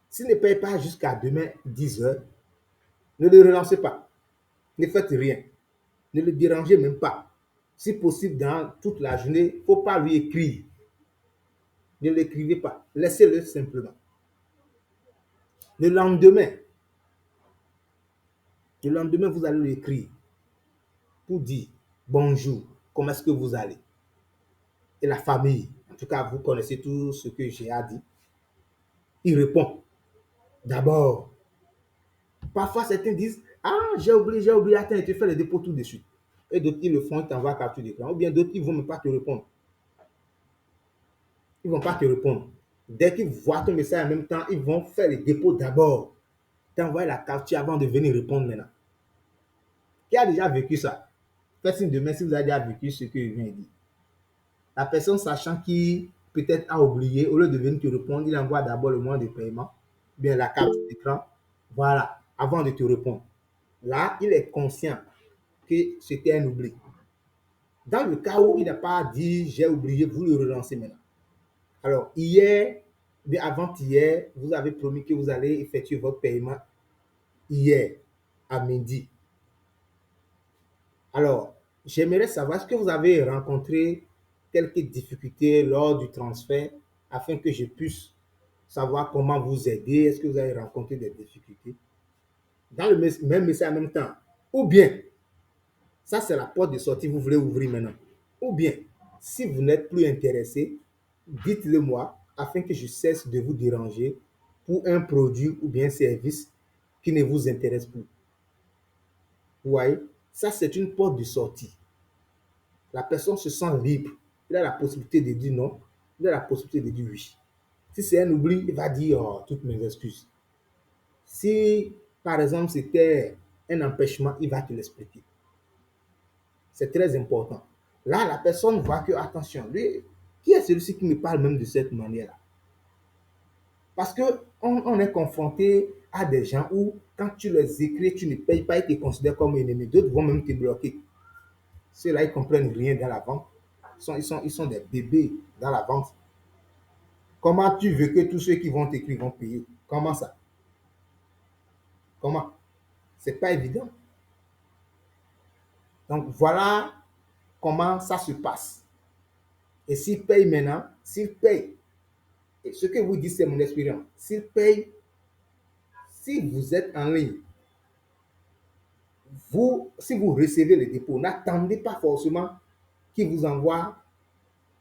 S'il ne paye pas jusqu'à demain 10h, ne le relancez pas. Ne faites rien. Ne le dérangez même pas. Si possible, dans toute la journée, il ne faut pas lui écrire. Ne l'écrivez pas. Laissez-le simplement. Le lendemain, vous allez lui écrire pour dire bonjour, comment est-ce que vous allez? Et la famille, en tout cas, vous connaissez tout ce que j'ai à dire. Il répond. D'abord, parfois certains disent, ah, j'ai oublié, attends, tu fais le dépôt tout de suite. Et d'autres, ils le font, ils t'envoient capture d'écran. Ou bien d'autres, ils ne vont même pas te répondre. Ils ne vont pas te répondre. Dès qu'ils voient ton message en même temps, ils vont faire le dépôt d'abord. T'envoyer la capture avant de venir répondre maintenant. Qui a déjà vécu ça? Faites signe de main si vous avez déjà vécu ce que je viens de dire. La personne sachant qu'il peut-être a oublié, au lieu de venir te répondre, il envoie d'abord le moyen de paiement, bien la carte d'écran, voilà, avant de te répondre. Là, il est conscient que c'était un oubli. Dans le cas où il n'a pas dit j'ai oublié, vous le relancez maintenant. Alors, hier, avant-hier, vous avez promis que vous allez effectuer votre paiement hier à midi. Alors, j'aimerais savoir, est-ce que vous avez rencontré quelques difficultés lors du transfert afin que je puisse savoir comment vous aider? Est-ce que vous avez rencontré des difficultés? Dans le même message en même temps. Ou bien, ça c'est la porte de sortie, vous voulez ouvrir maintenant. Ou bien, si vous n'êtes plus intéressé, dites-le moi afin que je cesse de vous déranger pour un produit ou bien service qui ne vous intéresse plus. Vous voyez, ça c'est une porte de sortie. La personne se sent libre. Il a la possibilité de dire non, il a la possibilité de dire oui. Si c'est un oubli, il va dire oh, toutes mes excuses. Si, par exemple, c'était un empêchement, il va te l'expliquer. C'est très important. Là, la personne voit que, attention, lui, qui est celui-ci qui me parle même de cette manière-là? Parce qu'on est confronté à des gens où, quand tu les écris, tu ne payes pas, ils te considèrent comme ennemi. D'autres vont même te bloquer. Ceux-là, ils ne comprennent rien dans la vente. Ils sont des bébés dans la vente. Comment tu veux que tous ceux qui vont t'écrire vont payer? Comment ça? Comment? C'est pas évident. Donc, voilà comment ça se passe. Et s'il paye maintenant, s'il paye, et ce que vous dites, c'est mon expérience, s'il paye, si vous êtes en ligne, si vous recevez le dépôt, n'attendez pas forcément qu'il vous envoie,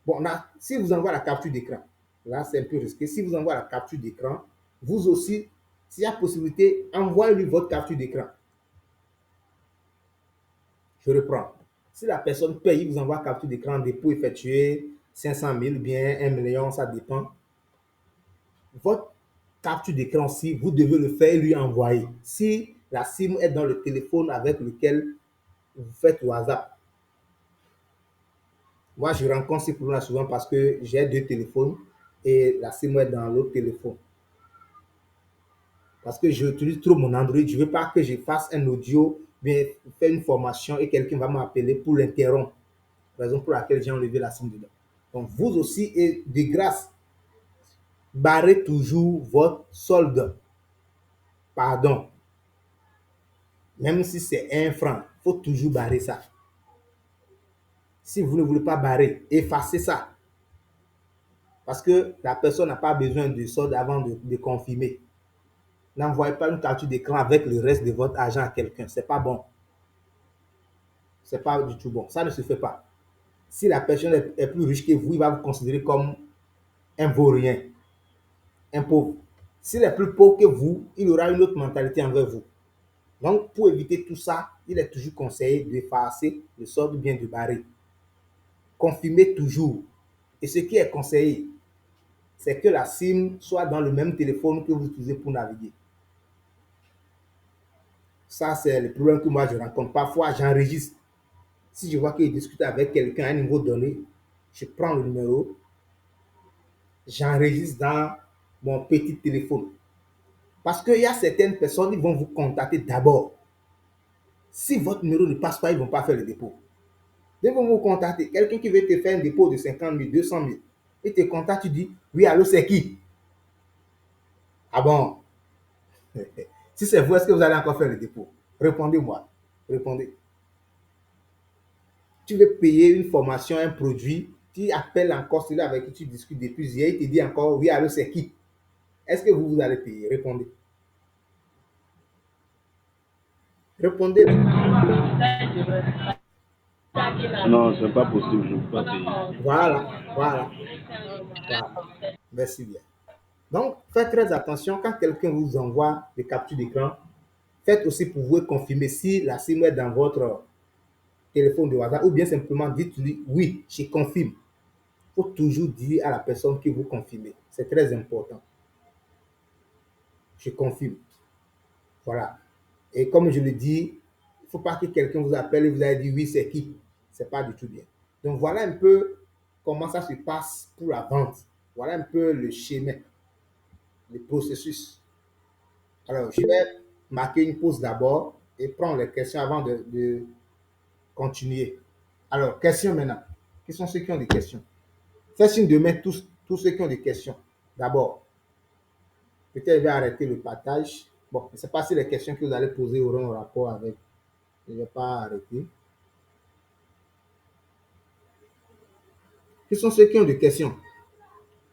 bon, s'il vous envoie la capture d'écran, là c'est un peu risqué, s'il vous envoie la capture d'écran, vous aussi, s'il y a possibilité, envoyez-lui votre capture d'écran. Je reprends. Si la personne paye, il vous envoie capture d'écran, dépôt effectué, 500 000, bien 1 million, ça dépend. Votre capture d'écran aussi, vous devez le faire et lui envoyer. Si la SIM est dans le téléphone avec lequel vous faites WhatsApp. Moi, je rencontre ces problèmes souvent parce que j'ai 2 téléphones et la SIM est dans l'autre téléphone. Parce que j'utilise trop mon Android, je ne veux pas que je fasse un audio, bien faire une formation et quelqu'un va m'appeler pour l'interrompre. Raison pour laquelle j'ai enlevé la SIM dedans. Donc, vous aussi, et de grâce, barrez toujours votre solde. Pardon. Même si c'est 1 franc, il faut toujours barrer ça. Si vous ne voulez pas barrer, effacez ça. Parce que la personne n'a pas besoin de solde avant de confirmer. N'envoyez pas une capture d'écran avec le reste de votre argent à quelqu'un. Ce n'est pas bon. Ce n'est pas du tout bon. Ça ne se fait pas. Si la personne est plus riche que vous, il va vous considérer comme un vaurien, un pauvre. S'il est plus pauvre que vous, il aura une autre mentalité envers vous. Donc, pour éviter tout ça, il est toujours conseillé d'effacer le solde, bien de barrer. Confirmez toujours. Et ce qui est conseillé, c'est que la SIM soit dans le même téléphone que vous utilisez pour naviguer. Ça, c'est le problème que moi je rencontre. Parfois, j'enregistre. Si je vois qu'il discute avec quelqu'un à un niveau donné, je prends le numéro, j'enregistre dans mon petit téléphone. Parce qu'il y a certaines personnes qui vont vous contacter d'abord. Si votre numéro ne passe pas, ils ne vont pas faire le dépôt. Ils vont vous contacter. Quelqu'un qui veut te faire un dépôt de 50 000, 200 000, il te contacte, tu dis, oui, allô, c'est qui? Ah bon? Si c'est vous, est-ce que vous allez encore faire le dépôt? Répondez-moi. Répondez. Tu veux payer une formation, un produit, tu appelles encore celui avec qui tu discutes depuis hier, il te dit encore, oui, allô, c'est qui? Est-ce que vous allez payer? Répondez. Répondez. Non, c'est pas possible, je ne peux pas payer. Voilà. Merci bien. Donc, faites très attention quand quelqu'un vous envoie des captures d'écran. Faites aussi pour vous confirmer si la SIM est dans votre téléphone de WhatsApp ou bien simplement dites-lui oui, je confirme. Il faut toujours dire à la personne que vous confirmez. C'est très important. Je confirme. Voilà. Et comme je le dis, faut pas que quelqu'un vous appelle et vous allez dire oui, c'est qui. C'est pas du tout bien. Donc voilà un peu comment ça se passe pour la vente. Voilà un peu le schéma, le processus. Alors, je vais marquer une pause d'abord et prendre les questions avant de continuer. Alors, questions maintenant. Qui sont ceux qui ont des questions? Faites signe de main tous ceux qui ont des questions. D'abord, peut-être je vais arrêter le partage. Bon, je ne sais pas si les questions que vous allez poser auront un rapport avec. Je ne vais pas arrêter. Qui sont ceux qui ont des questions?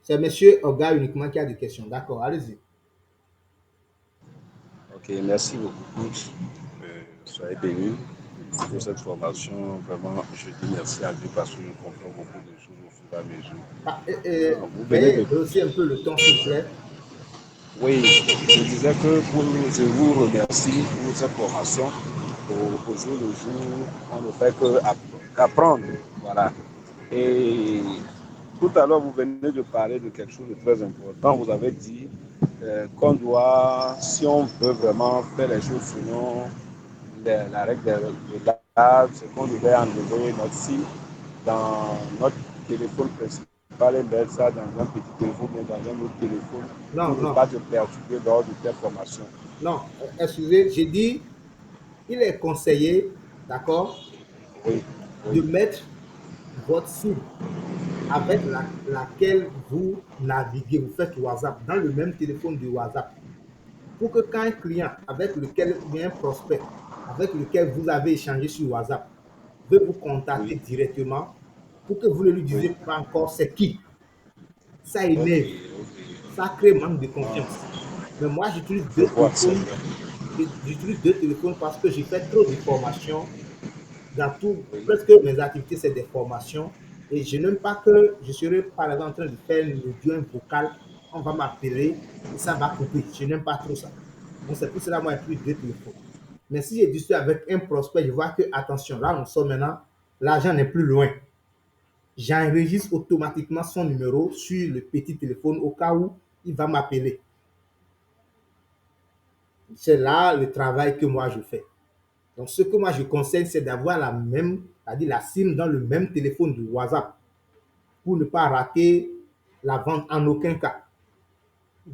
C'est Monsieur Oga uniquement qui a des questions. D'accord, allez-y. Ok, merci beaucoup. Soyez bénis pour cette formation. Vraiment, je dis merci à Dieu parce que je comprends beaucoup de choses au fur et à mesure. Ah, Vous venez veuillez de... rehausser un peu le ton, s'il vous plaît. Oui, je disais que je vous remercie pour cette formation. Au jour le jour, on ne fait qu'apprendre. Voilà. Et tout à l'heure, vous venez de parler de quelque chose de très important. Vous avez dit qu'on doit, si on veut vraiment faire les choses selon la règle de l'art, c'est qu'on devait enlever notre SIM dans notre téléphone principal et mettre ça dans un petit téléphone ou dans un autre téléphone Non, pour ne non, pas te perturber lors de tes formations. non. Excusez, j'ai dit, il est conseillé, d'accord, Oui, de oui, mettre votre cible avec laquelle vous naviguez, vous faites WhatsApp dans le même téléphone de WhatsApp. Pour que quand un client avec lequel, ou bien un prospect avec lequel vous avez échangé sur WhatsApp veut vous oui, contacter directement, pour que vous ne lui oui. disiez pas encore c'est qui, ça Ok, énerve, ok. ça crée manque de Ah, confiance. Mais moi, je vois, c'est vrai. j'utilise deux téléphones parce que j'ai fait trop de formations dans tout, Oui, presque mes activités, c'est des formations. Et je n'aime pas que je serai, par exemple, en train de faire une audio, un vocal, on va m'appeler et ça va couper. Je n'aime pas trop ça. Donc, c'est pour cela que moi, j'ai pris deux téléphones. Mais si je discute avec un prospect, je vois que, attention, là, nous sommes maintenant, l'argent n'est plus loin. J'enregistre automatiquement son numéro sur le petit téléphone au cas où il va m'appeler. C'est là le travail que moi je fais. Donc, ce que moi je conseille, c'est d'avoir la même, c'est-à-dire la SIM dans le même téléphone de WhatsApp pour ne pas rater la vente en aucun cas.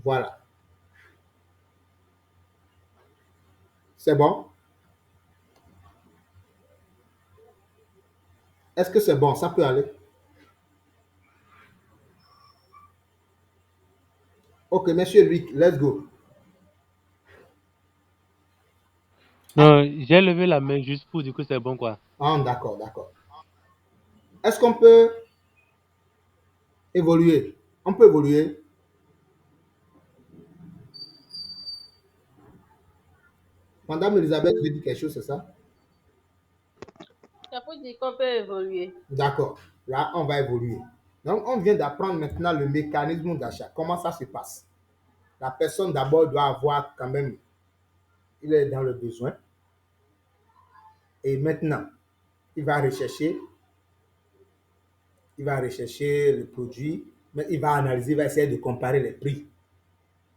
Voilà. C'est bon? Est-ce que c'est bon? Ça peut aller? Ok, monsieur Luc, let's go. Non, j'ai levé la main juste pour dire que c'est bon, quoi. Ah, d'accord, d'accord. Est-ce qu'on peut évoluer? On peut évoluer. Madame Elisabeth veut dire quelque chose, c'est ça? Ça peut dire qu'on peut évoluer. D'accord. Là, on va évoluer. Donc, on vient d'apprendre maintenant le mécanisme d'achat. Comment ça se passe? La personne d'abord doit avoir quand même, il est dans le besoin. Et maintenant, il va rechercher, il va rechercher le produit, mais il va analyser, il va essayer de comparer les prix.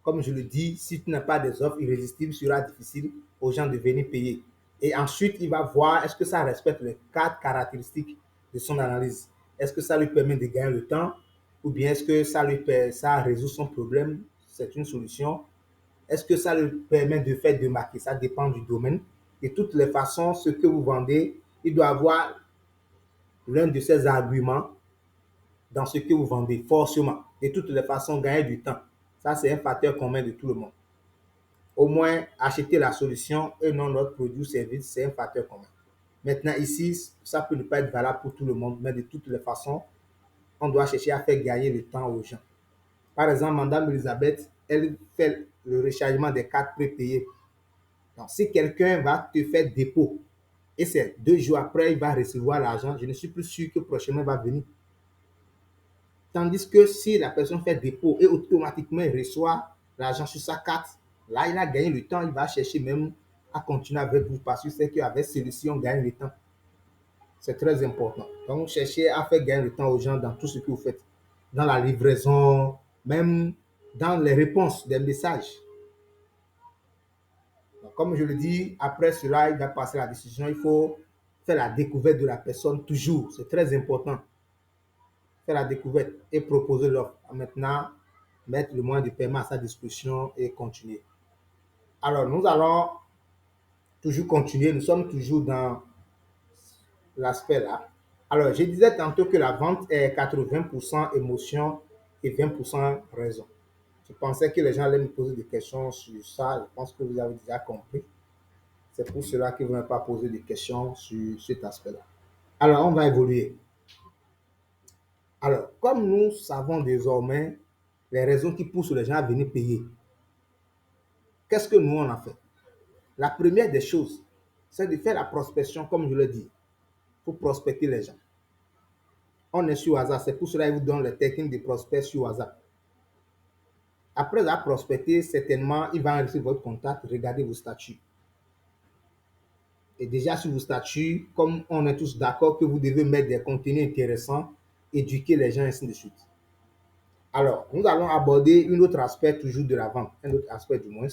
Comme je le dis, si tu n'as pas des offres irrésistibles, il sera difficile aux gens de venir payer. Et ensuite, il va voir est-ce que ça respecte les quatre caractéristiques de son analyse. Est-ce que ça lui permet de gagner le temps ou bien est-ce que ça résout son problème? C'est une solution. Est-ce que ça lui permet de faire démarquer? Ça dépend du domaine. De toutes les façons, ce que vous vendez, il doit avoir l'un de ces arguments dans ce que vous vendez, forcément. De toutes les façons, gagner du temps. Ça, c'est un facteur commun de tout le monde. Au moins, acheter la solution et non notre produit ou service, c'est un facteur commun. Maintenant, ici, ça peut ne pas être valable pour tout le monde, mais de toutes les façons, on doit chercher à faire gagner le temps aux gens. Par exemple, Madame Elisabeth, elle fait le rechargement des cartes prépayées. Donc, si quelqu'un va te faire dépôt et c'est 2 jours après, il va recevoir l'argent, je ne suis plus sûr que prochainement il va venir. Tandis que si la personne fait dépôt et automatiquement il reçoit l'argent sur sa carte, là, il a gagné le temps, il va chercher même à continuer avec vous parce que c'est qu'avec celui-ci, on gagne le temps. C'est très important. Donc, cherchez à faire gagner le temps aux gens dans tout ce que vous faites. Dans la livraison, même dans les réponses des messages. Donc, comme je le dis, après cela, il va passer la décision. Il faut faire la découverte de la personne toujours. C'est très important. Faire la découverte et proposer l'offre. Maintenant, mettre le moyen de paiement à sa disposition et continuer. Alors, nous allons toujours continuer. Nous sommes toujours dans l'aspect là. Alors, je disais tantôt que la vente est 80% émotion et 20% raison. Je pensais que les gens allaient me poser des questions sur ça. Je pense que vous avez déjà compris. C'est pour cela que vous n'avez pas posé de questions sur cet aspect-là. Alors, on va évoluer. Alors, comme nous savons désormais les raisons qui poussent les gens à venir payer, qu'est-ce que nous, on a fait? La première des choses, c'est de faire la prospection, comme je l'ai dit, pour prospecter les gens. On est sur WhatsApp, c'est pour cela qu'ils vous donnent les techniques de prospect sur WhatsApp. Après la prospecter, certainement, il va enregistrer votre contact, regardez vos statuts. Et déjà sur vos statuts, comme on est tous d'accord que vous devez mettre des contenus intéressants, éduquer les gens, ainsi de suite. Alors, nous allons aborder un autre aspect toujours de la vente, un autre aspect du moins.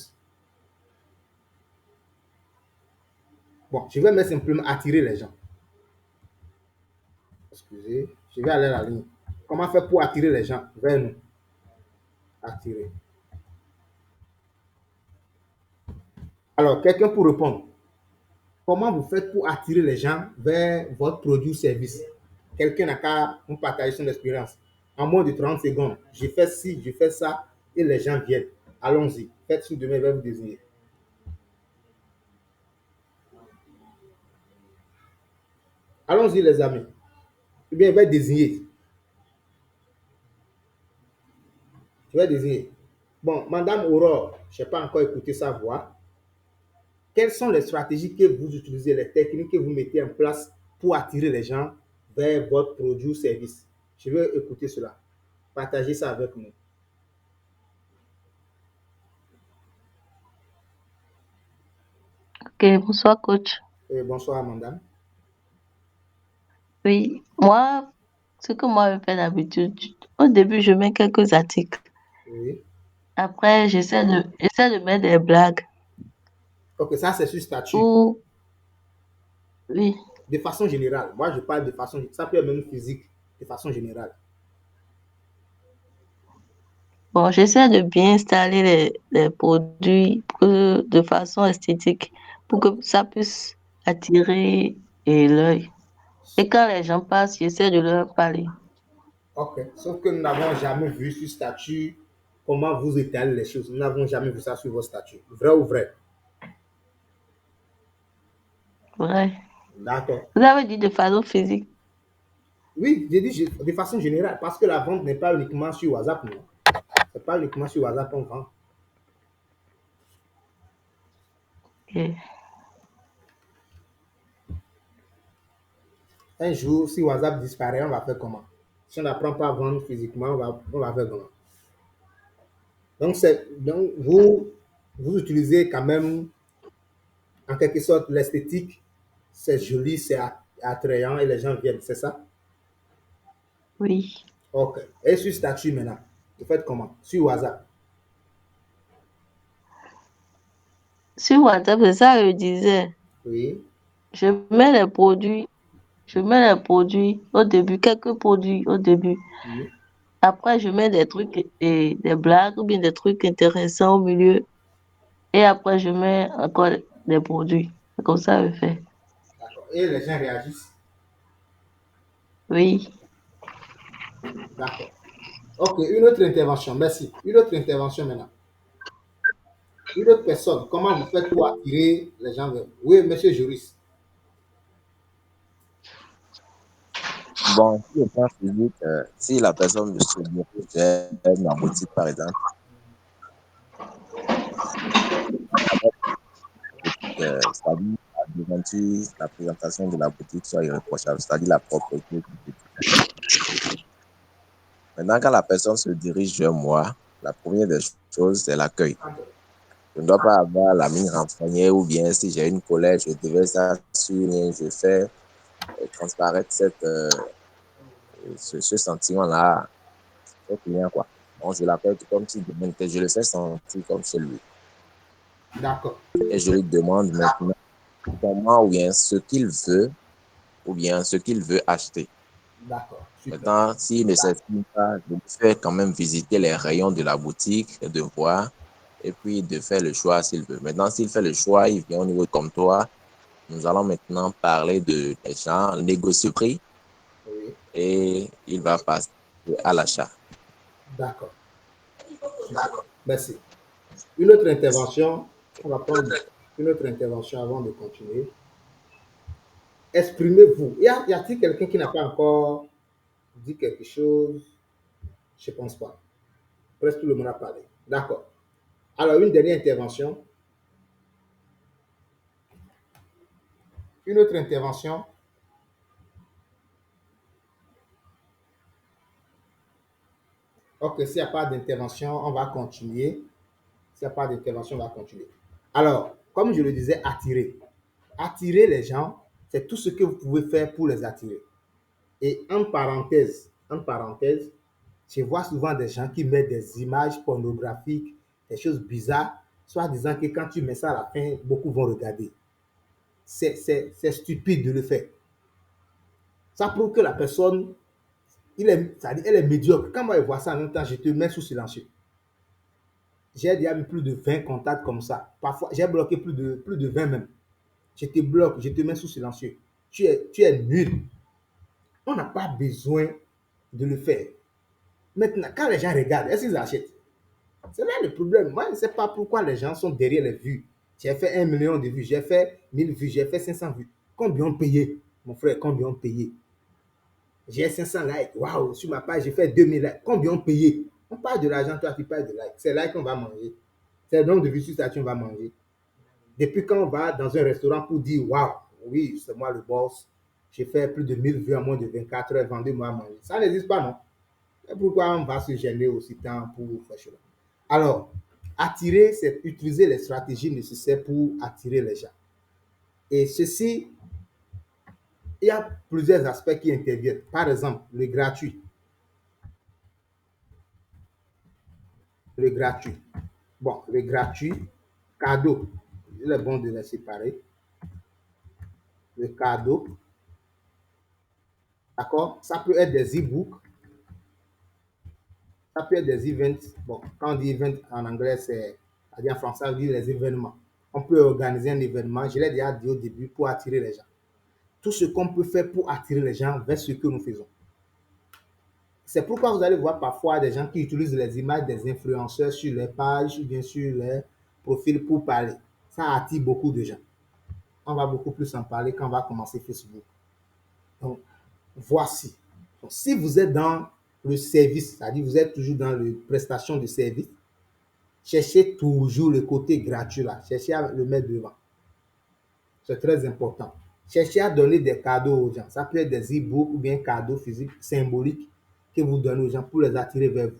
Bon, je vais mettre simplement attirer les gens. Excusez, je vais aller à la ligne. Comment faire pour attirer les gens vers nous? Attirer. Alors, quelqu'un pour répondre. Comment vous faites pour attirer les gens vers votre produit ou service? Quelqu'un n'a qu'à nous partager son expérience. En moins de 30 secondes, je fais ci, je fais ça, et les gens viennent. Allons-y. Faites ce que demain va vous désigner. Allons-y, les amis. Ou bien, il va désigner. Je vais désigner. Bon, Madame Aurore, je n'ai pas encore écouté sa voix. Quelles sont les stratégies que vous utilisez, les techniques que vous mettez en place pour attirer les gens vers votre produit ou service? Je veux écouter cela. Partagez ça avec nous. Ok, bonsoir coach. Bonsoir, madame. Oui, moi, ce que moi je fais d'habitude, au début, je mets quelques articles. Oui. Après, j'essaie de mettre des blagues. Ok, ça c'est sur statut. Ou, oui, De façon générale. Moi, je parle de façon, ça peut être même physique, de façon générale. bon, j'essaie de bien installer les produits de façon esthétique pour que ça puisse attirer l'œil. Et quand les gens passent, j'essaie de leur parler. Ok. Sauf que nous n'avons jamais vu sur statut comment vous étalez les choses. Nous n'avons jamais vu ça sur vos statuts. Vrai ou vrai? Ouais. D'accord. Vous avez dit de façon physique. Oui, j'ai dit de façon générale, parce que la vente n'est pas uniquement sur WhatsApp, non. C'est pas uniquement sur WhatsApp qu'on vend. Ok. Un jour, si WhatsApp disparaît, on va faire comment? Si on n'apprend pas à vendre physiquement, on va faire comment? Donc vous utilisez quand même, en quelque sorte, l'esthétique. C'est joli, c'est attrayant et les gens viennent, c'est ça? Oui. Ok. Et sur statut maintenant, vous faites comment? Sur WhatsApp? Sur WhatsApp, c'est ça que je disais. Oui. Je mets les produits au début, quelques produits au début. Oui. Après, je mets des trucs et des blagues ou bien des trucs intéressants au milieu. Et après, je mets encore des produits. C'est comme ça que je fais. D'accord. Et les gens réagissent? Oui. D'accord. Ok, une autre intervention, merci. Une autre intervention maintenant. Une autre personne, comment vous faites pour attirer les gens vers vous? Oui, monsieur juriste. Bon, sur le plan physique, si la personne se dirige vers ma boutique, par exemple, c'est-à-dire la devanture, la présentation de la boutique soit irréprochable, c'est-à-dire la propreté du boutique. Maintenant, quand la personne se dirige vers moi, la première des choses, c'est l'accueil. Je ne dois pas avoir la mine renfrognée ou bien si j'ai une colère, je devais s'assurer, je fais transparaître ce sentiment-là au client, quoi. Donc, je l'appelle comme si demain était, je le fais sentir comme chez lui. D'accord. et je lui demande maintenant comment ou bien ce qu'il veut ou bien ce qu'il veut acheter. D'accord, super. Maintenant, s'il ne s'exprime pas, je lui fais quand même visiter les rayons de la boutique, de voir et puis de faire le choix s'il veut. Maintenant, s'il fait le choix, il vient au niveau comme toi. Nous allons maintenant parler des gens, négocier le prix Oui, et il va passer à l'achat. d'accord. Super. Merci. Une autre intervention, on va prendre une autre intervention avant de continuer. Exprimez-vous. Y a-t-il quelqu'un qui n'a pas encore dit quelque chose? Je ne pense pas. Presque tout le monde a parlé. D'accord. Alors, une dernière intervention. Une autre intervention. Ok, s'il n'y a pas d'intervention, on va continuer. S'il n'y a pas d'intervention, on va continuer. Alors, comme je le disais, attirer. Attirer les gens, c'est tout ce que vous pouvez faire pour les attirer. Et en parenthèse, je vois souvent des gens qui mettent des images pornographiques, des choses bizarres, soit disant que quand tu mets ça à la fin, beaucoup vont regarder. C'est stupide de le faire. Ça prouve que la personne, elle est médiocre. Quand moi je vois ça en même temps, je te mets sous silencieux. J'ai déjà eu plus de 20 contacts comme ça. Parfois, j'ai bloqué plus de 20 même. Je te bloque, je te mets sous silencieux. Tu es nul. On n'a pas besoin de le faire. Maintenant, quand les gens regardent, est-ce qu'ils achètent? C'est là le problème. Moi, je ne sais pas pourquoi les gens sont derrière les vues. J'ai fait 1 million de vues, j'ai fait 1000 vues, j'ai fait 500 vues. Combien ont payé? Mon frère, combien ont payé? J'ai 500 likes. Waouh, sur ma page, j'ai fait 2000 likes. Combien ont payé? On parle de l'argent, toi, tu parles de likes. C'est là qu'on va manger. C'est le nombre de vues sur ça qu'on va manger. Depuis quand on va dans un restaurant pour dire, waouh, oui, c'est moi le boss. J'ai fait plus de 1000 vues en moins de 24 heures, vendez-moi à manger. Ça n'existe pas, non? Et pourquoi on va se gêner aussi tant pour faire cela? Alors, attirer, c'est utiliser les stratégies nécessaires pour attirer les gens. Et ceci, il y a plusieurs aspects qui interviennent. Par exemple, le gratuit. Le gratuit. Bon, le gratuit, cadeau. Il est bon de les séparer. Le cadeau, d'accord? Ça peut être des e-books, ça peut être des events. Bon, quand on dit event en anglais, c'est-à-dire en français, on dit les événements. On peut organiser un événement, je l'ai déjà dit au début, pour attirer les gens. Tout ce qu'on peut faire pour attirer les gens vers ce que nous faisons. C'est pourquoi vous allez voir parfois des gens qui utilisent les images des influenceurs sur les pages ou bien sur les profils pour parler. Ça attire beaucoup de gens. On va beaucoup plus en parler quand on va commencer Facebook. Donc, voici. Donc, si vous êtes dans le service, c'est-à-dire vous êtes toujours dans la prestation de service, cherchez toujours le côté gratuit là. Cherchez à le mettre devant. C'est très important. Cherchez à donner des cadeaux aux gens. Ça peut être des e-books ou bien cadeaux physiques symboliques que vous donnez aux gens pour les attirer vers vous.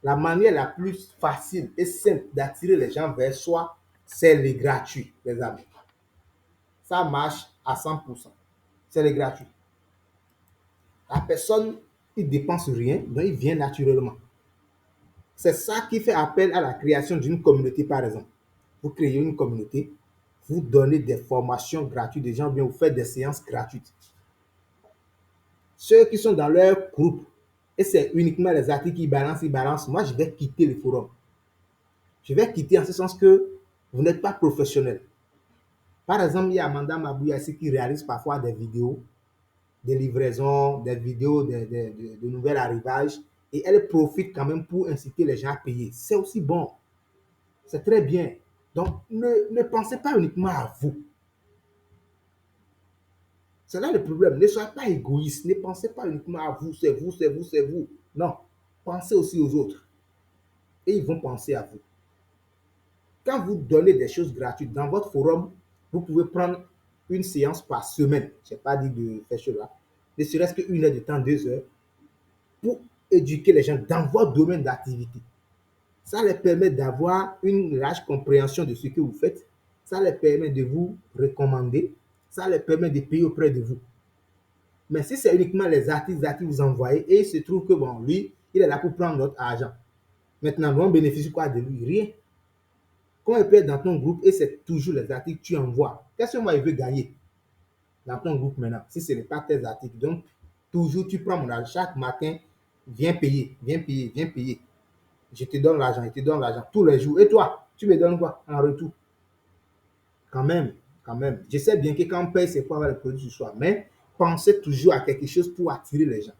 La manière la plus facile et simple d'attirer les gens vers soi, c'est le gratuit, les amis. Ça marche à 100%. C'est le gratuit. La personne, il ne dépense rien, donc il vient naturellement. C'est ça qui fait appel à la création d'une communauté, par exemple. Vous créez une communauté, vous donnez des formations gratuites des gens, bien vous faites des séances gratuites. Ceux qui sont dans leur groupe, et c'est uniquement les articles qui balancent, moi je vais quitter le forum. Je vais quitter en ce sens que vous n'êtes pas professionnel. Par exemple, il y a Amanda Mabouyassi qui réalise parfois des vidéos de livraison, des vidéos de nouvel arrivage, et elle profite quand même pour inciter les gens à payer. C'est aussi bon. C'est très bien. Donc, ne pensez pas uniquement à vous. C'est là le problème. Ne soyez pas égoïste. Ne pensez pas uniquement à vous, c'est vous, c'est vous, c'est vous. Non. Pensez aussi aux autres. Et ils vont penser à vous. Quand vous donnez des choses gratuites dans votre forum, vous pouvez prendre une séance par semaine. Je n'ai pas dit de faire cela. Ne serait-ce qu'une heure de temps, 2 heures, pour éduquer les gens dans votre domaine d'activité. Ça les permet d'avoir une large compréhension de ce que vous faites. Ça les permet de vous recommander. Ça les permet de payer auprès de vous. Mais si c'est uniquement les artistes que vous envoyez et il se trouve que bon, lui, il est là pour prendre notre argent. Maintenant, on bénéficie quoi de lui? Rien. Quand il peut être dans ton groupe et c'est toujours les articles que tu envoies, qu'est-ce que moi il veut gagner dans ton groupe maintenant si ce n'est pas tes articles? Donc, toujours tu prends mon argent chaque matin, viens payer, viens payer, viens payer. Je te donne l'argent, je te donne l'argent tous les jours. Et toi, tu me donnes quoi en retour? Quand même, quand même. Je sais bien que quand on paye, c'est pour avoir le produit du soir. Mais pensez toujours à quelque chose pour attirer les gens.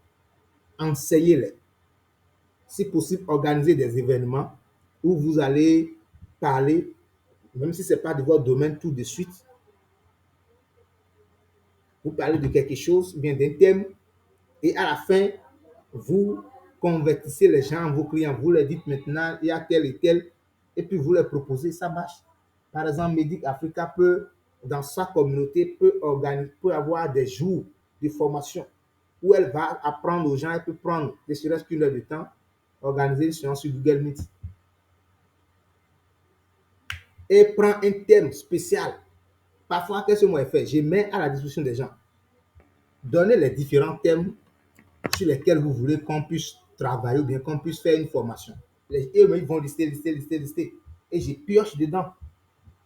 Enseignez-les. Si possible, organisez des événements où vous allez parler, même si ce n'est pas de votre domaine tout de suite. Vous parlez de quelque chose, bien d'un thème, et à la fin, vous convertissez les gens, vos clients, vous leur dites maintenant, il y a tel et tel, et puis vous leur proposez, ça marche. Par exemple, Medic Africa peut, dans sa communauté, peut avoir des jours de formation où elle va apprendre aux gens, elle peut prendre, ne serait-ce qu'une heure de temps, organiser une séance sur Google Meet. Et prend un thème spécial. Parfois, qu'est-ce que moi je fais? Je mets à la disposition des gens. Donnez les différents thèmes sur lesquels vous voulez qu'on puisse travailler ou bien qu'on puisse faire une formation. Et ils vont lister. Et je pioche dedans.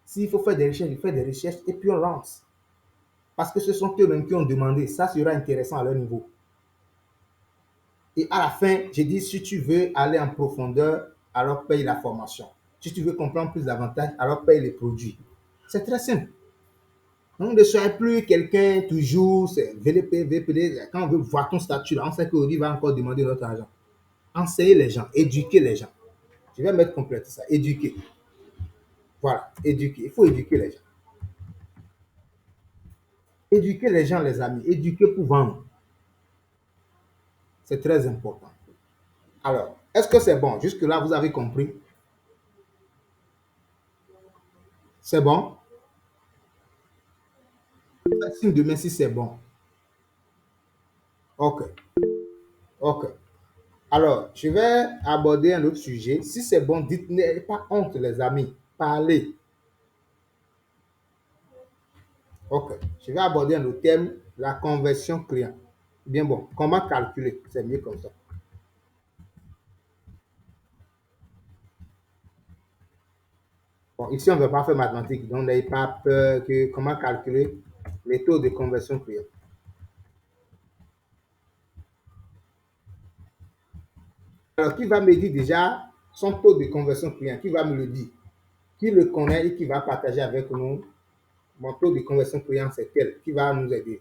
S'il faut faire des recherches, je fais des recherches et puis on lance. Parce que ce sont eux-mêmes qui ont demandé. Ça sera intéressant à leur niveau. Et à la fin, je dis, si tu veux aller en profondeur, alors paye la formation. Si tu veux comprendre plus davantage, alors paye les produits. C'est très simple. Donc, ne soyez plus quelqu'un toujours, c'est VLP, VPD. Quand on veut voir ton statut, là, on sait qu'Audi va encore demander notre argent. Enseignez les gens, éduquez les gens. Je vais mettre compléter ça, éduquer. Voilà, éduquer. Il faut éduquer les gens. Éduquer les gens, les amis. Éduquer pour vendre. C'est très important. Alors, est-ce que c'est bon? Jusque-là, vous avez compris? C'est bon? Faites signe de main si c'est bon. OK. OK. Alors, je vais aborder un autre sujet. Si c'est bon, dites, n'ayez pas honte, les amis. Parlez. OK. Je vais aborder un autre thème, la conversion client. Bien bon, comment calculer? C'est mieux comme ça. Bon, ici, on ne veut pas faire mathématiques, donc n'ayez pas peur que comment calculer les taux de conversion client. Alors, qui va me dire déjà son taux de conversion client? Qui va me le dire? Qui le connaît et qui va partager avec nous? Mon taux de conversion client, c'est tel? Qui va nous aider?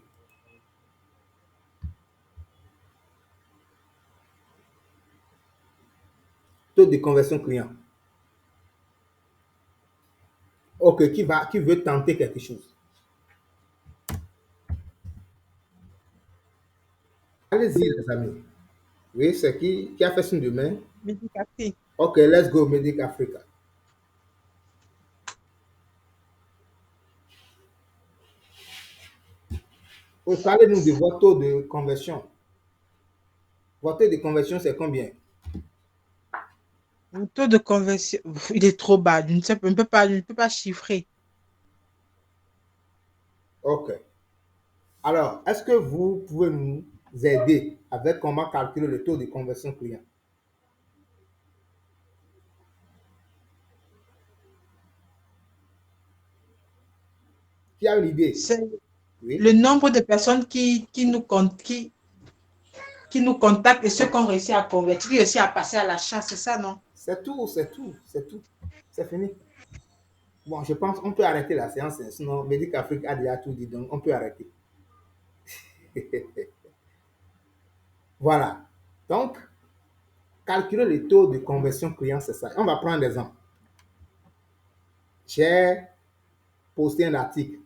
Taux de conversion client. OK, qui veut tenter quelque chose? Allez-y, les amis. Oui, c'est qui a fait signe de main? Médicafé. OK, let's go, Medic Africa. Oui, parlez-nous de votre taux de conversion. Votre taux de conversion, c'est combien? Le taux de conversion, il est trop bas. Je ne peux pas chiffrer. OK. Alors, est-ce que vous pouvez nous aider avec comment calculer le taux de conversion client? Qui a une idée? C'est Oui. le nombre de personnes qui nous contactent et ceux qu'on réussit à convertir, qui réussit à passer à l'achat, c'est ça, non? C'est tout. C'est fini. Bon, je pense qu'on peut arrêter la séance, hein, sinon Medic Afrique a déjà tout dit, donc on peut arrêter. Voilà. Donc, calculer le taux de conversion client, c'est ça. On va prendre un exemple. J'ai posté un article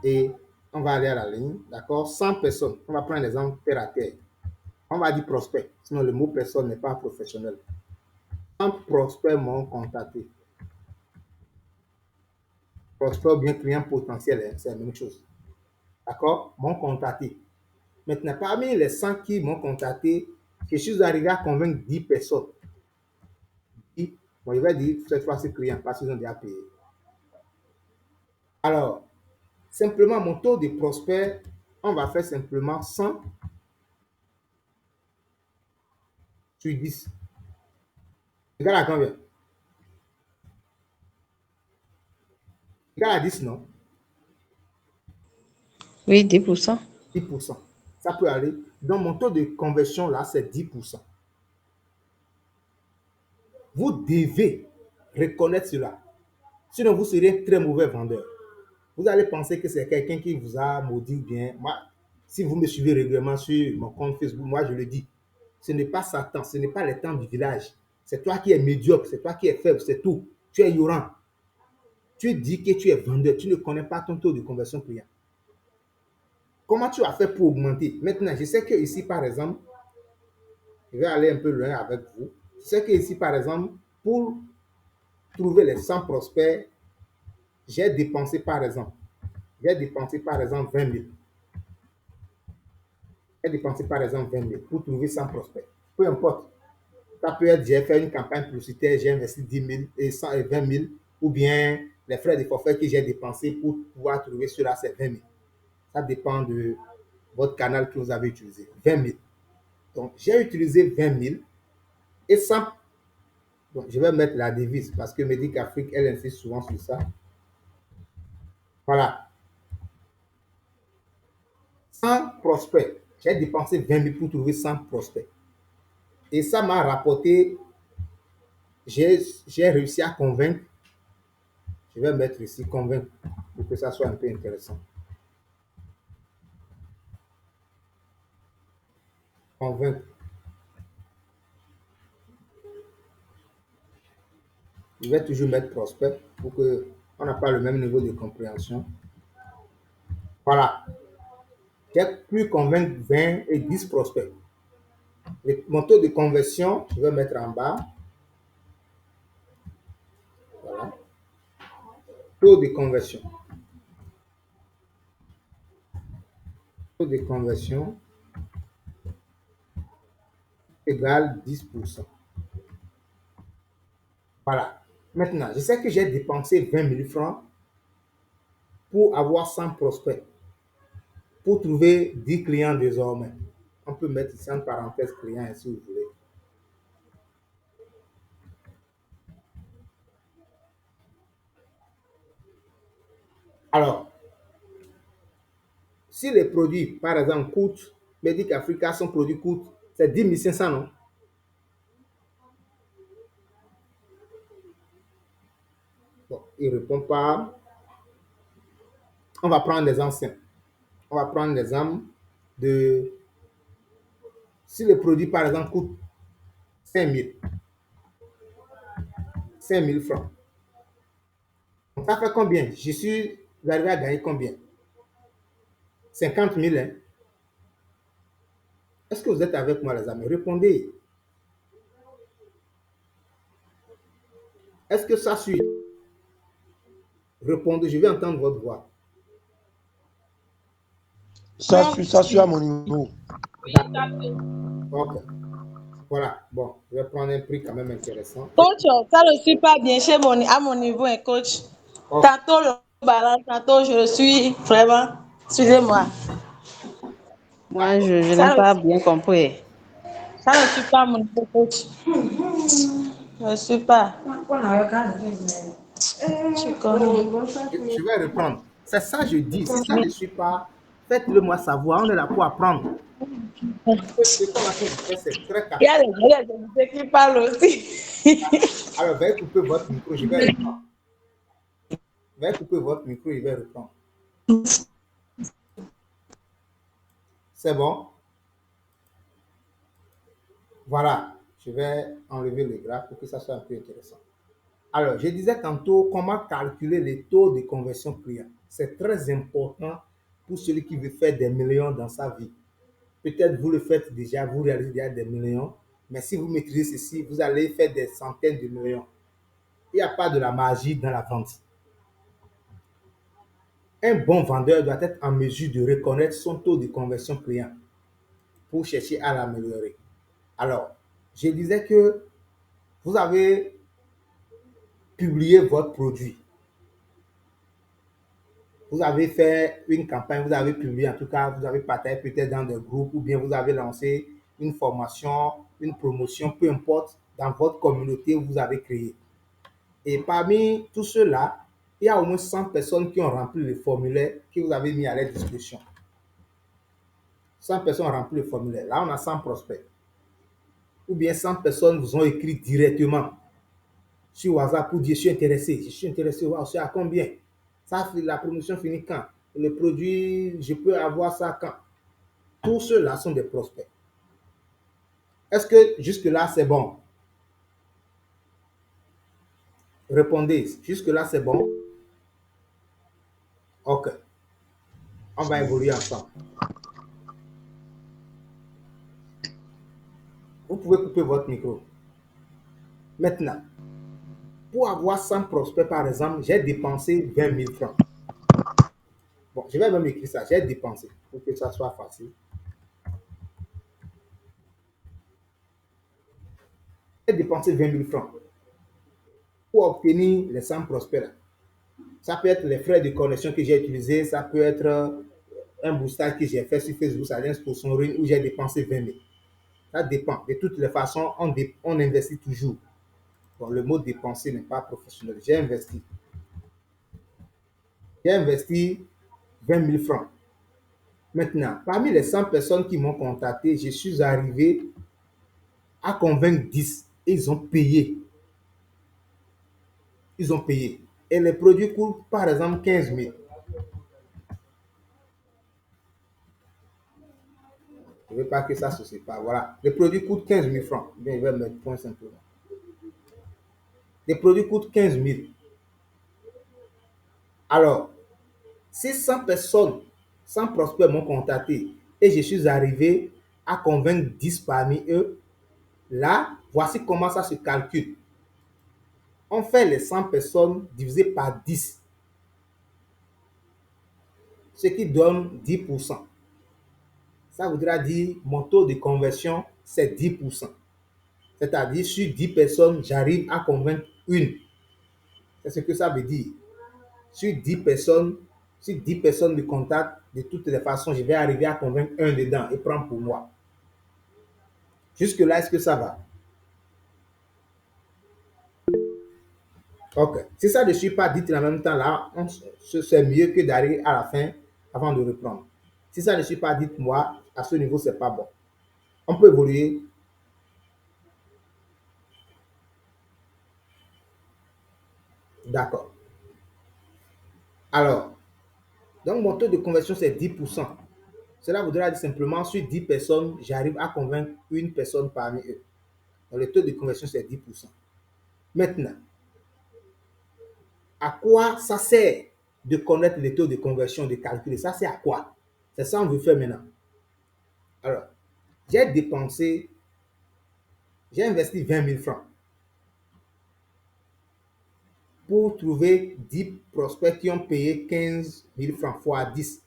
et on va aller à la ligne, d'accord? 100 personnes. On va prendre un exemple terre à terre. On va dire prospect, sinon le mot personne n'est pas professionnel. 100 prospects m'ont contacté. Prospect ou bien client potentiel, hein, c'est la même chose. D'accord? M'ont contacté. Maintenant, parmi les 100 qui m'ont contacté, je suis arrivé à convaincre 10 personnes. Bon, je vais dire cette fois c'est client parce qu'ils ont déjà payé. Alors, simplement, mon taux de prospect, on va faire simplement 100 sur 10. Égal à combien? Égal à 10, non? Oui, 10%. 10%. Ça peut aller. Donc, mon taux de conversion, là, c'est 10%. Vous devez reconnaître cela. Sinon, vous serez un très mauvais vendeur. Vous allez penser que c'est quelqu'un qui vous a maudit bien. Moi, si vous me suivez régulièrement sur mon compte Facebook, moi, je le dis. Ce n'est pas Satan, ce n'est pas les temps du village. C'est toi qui es médiocre, c'est toi qui es faible, c'est tout. Tu es ignorant. Tu dis que tu es vendeur, tu ne connais pas ton taux de conversion client. Comment tu as fait pour augmenter? Maintenant, je sais que ici, par exemple, je vais aller un peu loin avec vous. Je sais que ici, par exemple, pour trouver les 100 prospects, j'ai dépensé, par exemple, 20 000. J'ai dépensé, par exemple, 20 000 pour trouver 100 prospects. Peu importe. Ça peut être, j'ai fait une campagne publicitaire, j'ai investi 10 000 et 100 et 20 000, ou bien les frais de forfait que j'ai dépensés pour pouvoir trouver cela, c'est 20 000. Ça dépend de votre canal que vous avez utilisé. 20 000. Donc, j'ai utilisé 20 000 et 100. Donc, je vais mettre la devise parce que Medic Afrique, elle insiste souvent sur ça. Voilà. 100 prospects. J'ai dépensé 20 000 pour trouver 100 prospects. Et ça m'a rapporté, j'ai réussi à convaincre. Je vais mettre ici convaincre pour que ça soit un peu intéressant. Convaincre. Je vais toujours mettre prospect pour que on n'a pas le même niveau de compréhension. Voilà. J'ai pu convaincre 20 et 10 prospects. Mon taux de conversion, je vais mettre en bas. Voilà. Taux de conversion. Taux de conversion égale 10%. Voilà. Maintenant, je sais que j'ai dépensé 20 000 francs pour avoir 100 prospects, pour trouver 10 clients désormais. On peut mettre ici en parenthèse clients si vous voulez. Alors, si les produits, par exemple, coûtent, Medic Africa, son produit coûte, c'est 10 500, non? Bon, il ne répond pas. On va prendre des anciens. On va prendre l'exemple de... Si le produit, par exemple, coûte 5 000 francs, donc ça fait combien? Je suis arrivé à gagner combien? 50 000, hein? Est-ce que vous êtes avec moi, les amis? Répondez. Est-ce que ça suit? Répondez, je vais entendre votre voix. Ça suit à mon niveau. Ok. Voilà. Bon, je vais prendre un prix quand même intéressant. Coach, ça ne suit pas bien à mon niveau, hein, coach. Ok. Tantôt le balance, tantôt je le suis vraiment. Excusez-moi. Moi, je Ça n'ai ne, pas bien compris. ça ne suit pas à mon niveau, coach. Je ne suis pas. Je connais. Je vais reprendre. C'est ça, je dis. Si ça ne suit pas, faites-le moi savoir. On est là pour apprendre. Ce qu'on est en train de faire, c'est très Il y a capital. des invités qui parlent aussi. Alors, veuillez couper votre micro, je vais reprendre. Veuillez couper votre micro, je vais reprendre. C'est bon? Voilà. Je vais enlever le graphe pour que ça soit un peu intéressant. Alors, je disais tantôt comment calculer les taux de conversion client. C'est très important pour celui qui veut faire des millions dans sa vie. Peut-être vous le faites déjà, vous réalisez déjà des millions, mais si vous maîtrisez ceci, vous allez faire des centaines de millions. Il n'y a pas de la magie dans la vente. Un bon vendeur doit être en mesure de reconnaître son taux de conversion client pour chercher à l'améliorer. Alors, je disais que vous avez publié votre produit. Vous avez fait une campagne, vous avez publié, en tout cas, vous avez partagé peut-être dans des groupes ou bien vous avez lancé une formation, une promotion, peu importe, dans votre communauté où vous avez créé. Et parmi tout cela, il y a au moins 100 personnes qui ont rempli le formulaire que vous avez mis à leur disposition. 100 personnes ont rempli le formulaire. Là, on a 100 prospects. Ou bien 100 personnes vous ont écrit directement sur WhatsApp pour dire je suis intéressé, wow, c'est à combien? Ça, la promotion finit quand? Le produit, je peux avoir ça quand? Tous ceux-là sont des prospects. Est-ce que jusque-là, c'est bon? Répondez, jusque-là, c'est bon? Ok. On va évoluer ensemble. Vous pouvez couper votre micro. Maintenant, pour avoir 100 prospects, par exemple, j'ai dépensé 20 000 francs. Bon, je vais même écrire ça. J'ai dépensé pour que ça soit facile. J'ai dépensé 20 000 francs pour obtenir les 100 prospects là. Ça peut être les frais de connexion que j'ai utilisés, ça peut être un boostage que j'ai fait sur Facebook Alliance pour son ring où j'ai dépensé 20 000. Ça dépend. De toutes les façons, on investit toujours. Bon, le mot dépenser n'est pas professionnel. J'ai investi. J'ai investi 20 000 francs. Maintenant, parmi les 100 personnes qui m'ont contacté, je suis arrivé à convaincre 10 et ils ont payé. Ils ont payé. Et les produits coûtent par exemple 15 000. Je ne veux pas que ça se sépare. Voilà. Les produits coûtent 15 000 francs. Bien, je vais mettre point simplement. Les produits coûtent 15 000. Alors, si 100 personnes, 100 prospects m'ont contacté et je suis arrivé à convaincre 10 parmi eux, là, voici comment ça se calcule. On fait les 100 personnes divisé par 10, ce qui donne 10%. Ça voudra dire mon taux de conversion, c'est 10%. C'est-à-dire, sur 10 personnes, j'arrive à convaincre une. C'est ce que ça veut dire. Sur 10 personnes, si 10 personnes me contactent, de toutes les façons, je vais arriver à convaincre un dedans et prendre pour moi. Jusque-là, est-ce que ça va? Ok. Si ça ne suit pas, dites en même temps là, c'est mieux que d'arriver à la fin avant de reprendre. Si ça ne suit pas, dites-moi, à ce niveau, c'est pas bon. On peut évoluer. D'accord. Alors, donc mon taux de conversion, c'est 10%. Cela voudra dire simplement, sur 10 personnes, j'arrive à convaincre une personne parmi eux. Donc, le taux de conversion, c'est 10%. Maintenant, à quoi ça sert de connaître les taux de conversion, de calculer? Ça sert à quoi? C'est ça qu'on veut faire maintenant. Alors, j'ai investi 20 000 francs pour trouver 10 prospects qui ont payé 15 000 francs fois 10.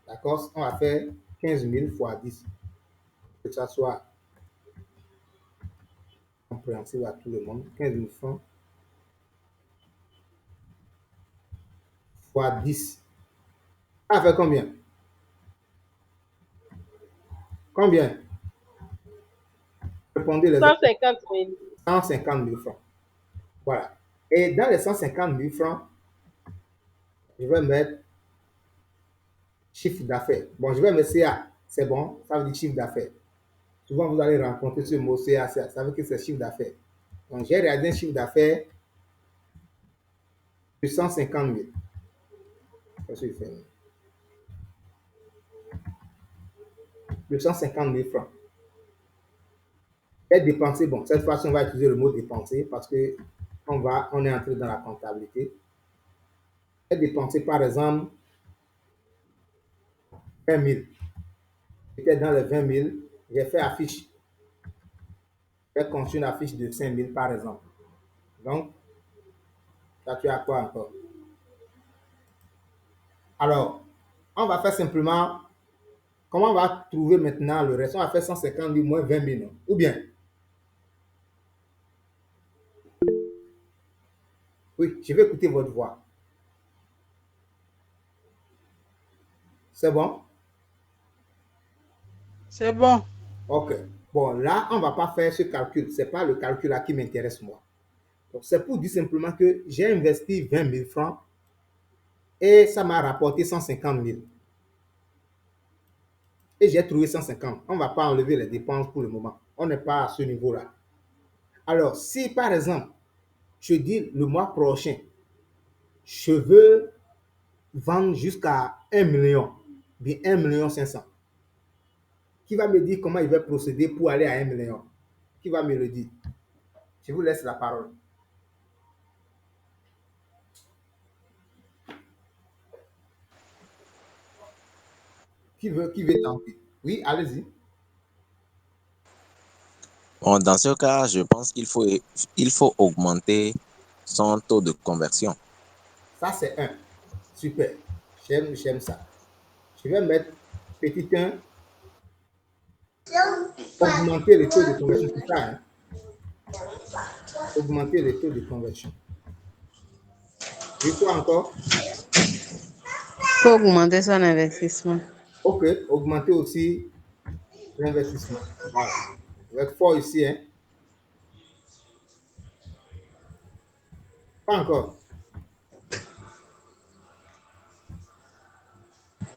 D'accord? On va faire 15 000 fois 10. Que ça soit compréhensible à tout le monde. 15 000 francs fois 10. Ça fait combien? Combien? Répondez les 150 000. 150 000 francs. Voilà. Et dans les 150 000 francs, je vais mettre chiffre d'affaires. Bon, je vais mettre CA. C'est bon, ça veut dire chiffre d'affaires. Souvent, vous allez rencontrer ce mot CA, ça veut dire que c'est chiffre d'affaires. Donc, j'ai réalisé un chiffre d'affaires de 150 000. Qu'est-ce que je fais? De 150 000 francs. J'ai dépensé, bon, cette fois-ci, on va utiliser le mot dépenser parce que on est entré dans la comptabilité. J'ai dépensé, par exemple, 20 000. J'étais dans les 20 000, j'ai fait affiche. J'ai conçu une affiche de 5 000, par exemple. Donc, ça, tu as quoi encore? Alors, on va faire simplement, comment on va trouver maintenant le reste? On va faire 150 000 moins 20 000, non? Ou bien? Oui, je vais écouter votre voix. C'est bon? C'est bon. Ok. Bon, là, on ne va pas faire ce calcul. Ce n'est pas le calcul là qui m'intéresse, moi. Donc, c'est pour dire simplement que j'ai investi 20 000 francs et ça m'a rapporté 150 000. Et j'ai trouvé 150. On ne va pas enlever les dépenses pour le moment. On n'est pas à ce niveau-là. Alors, si par exemple, je dis le mois prochain, je veux vendre jusqu'à 1 million, bien 1 million 500. Qui va me dire comment il va procéder pour aller à 1 million? Qui va me le dire? Je vous laisse la parole. Qui veut tenter? Oui, allez-y. Bon, dans ce cas, je pense qu'il faut augmenter son taux de conversion. Ça, c'est un. Super. J'aime ça. Je vais mettre petit 1, augmenter le taux de conversion. C'est ça, hein? Augmenter le taux de conversion. Et quoi encore? Faut augmenter son investissement. Ok, augmenter aussi l'investissement. Voilà. Vous êtes fort ici, hein? Pas encore.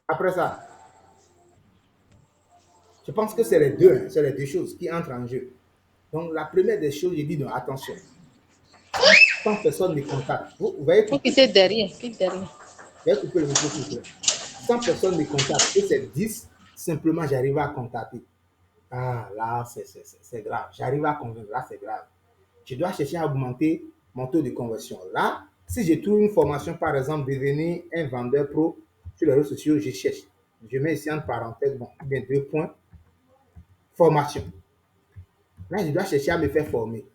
Après ça, je pense que c'est les deux, hein, c'est les deux choses qui entrent en jeu. Donc, la première des choses, je dis non, attention. Quand personne ne contacte, vous voyez, Faut quitter derrière. Quitte derrière. je vais couper le micro, s'il vous plaît. Quand personne ne contacte et c'est 10, simplement j'arrive à contacter. Ah, là, c'est grave. J'arrive à convaincre, là, c'est grave. Je dois chercher à augmenter mon taux de conversion. Là, si je trouve une formation, par exemple, devenir un vendeur pro sur les réseaux sociaux, je cherche. Je mets ici en parenthèse, bon, bien 2 points, formation. Là, je dois chercher à me faire former.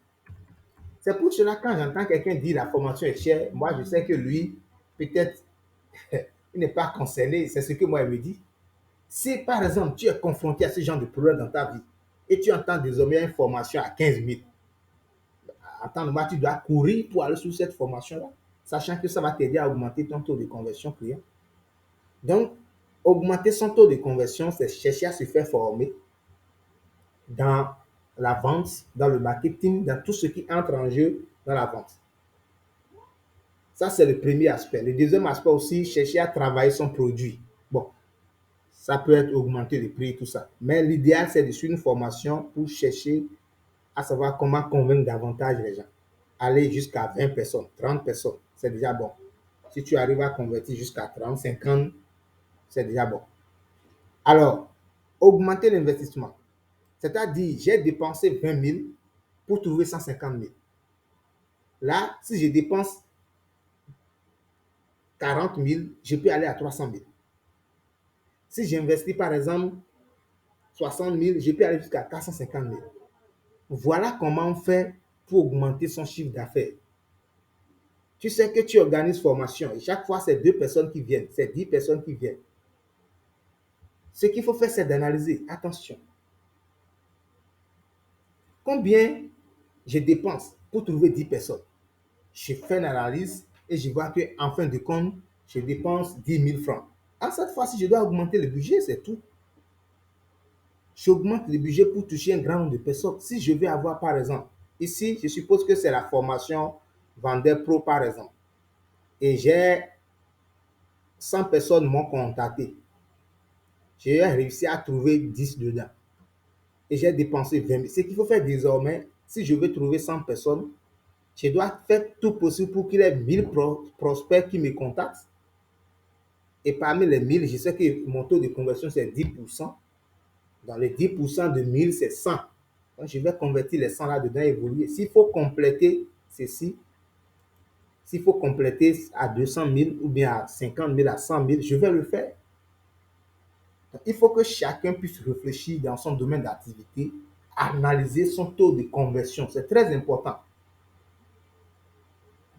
C'est pour cela, quand j'entends quelqu'un dire la formation est chère, moi, je sais que lui, peut-être, il n'est pas concerné. C'est ce que moi, il me dit. Si, par exemple, tu es confronté à ce genre de problème dans ta vie et tu entends désormais une formation à 15 000, attends, tu dois courir pour aller sur cette formation-là, sachant que ça va t'aider à augmenter ton taux de conversion client. Donc, augmenter son taux de conversion, c'est chercher à se faire former dans la vente, dans le marketing, dans tout ce qui entre en jeu dans la vente. Ça, c'est le premier aspect. Le deuxième aspect aussi, chercher à travailler son produit. Bon, ça peut être augmenter le prix, tout ça. Mais l'idéal, c'est de suivre une formation pour chercher à savoir comment convaincre davantage les gens. Aller jusqu'à 20 personnes, 30 personnes, c'est déjà bon. Si tu arrives à convertir jusqu'à 30, 50, c'est déjà bon. Alors, augmenter l'investissement. C'est-à-dire, j'ai dépensé 20 000 pour trouver 150 000. Là, si je dépense 40 000, je peux aller à 300 000. Si j'investis, par exemple, 60 000, je peux aller jusqu'à 450 000. Voilà comment on fait pour augmenter son chiffre d'affaires. Tu sais que tu organises formation et chaque fois, c'est 2 personnes qui viennent, c'est 10 personnes qui viennent. Ce qu'il faut faire, c'est d'analyser. Attention. Combien je dépense pour trouver 10 personnes? Je fais une analyse et je vois qu'en fin de compte, je dépense 10 000 francs. À cette fois-ci, je dois augmenter le budget, c'est tout. J'augmente le budget pour toucher un grand nombre de personnes. Si je vais avoir, par exemple, ici, je suppose que c'est la formation vendeur pro, par exemple. Et j'ai 100 personnes m'ont contacté. J'ai réussi à trouver 10 dedans. Et j'ai dépensé 20 000. Ce qu'il faut faire désormais, si je veux trouver 100 personnes, je dois faire tout possible pour qu'il y ait 1000 prospects qui me contactent. Et parmi les 1000, je sais que mon taux de conversion, c'est 10%. Dans les 10% de 1000, c'est 100. Donc, je vais convertir les 100 là-dedans et évoluer. S'il faut compléter ceci, s'il faut compléter à 200 000 ou bien à 50 000, à 100 000, je vais le faire. Donc, il faut que chacun puisse réfléchir dans son domaine d'activité, analyser son taux de conversion. C'est très important.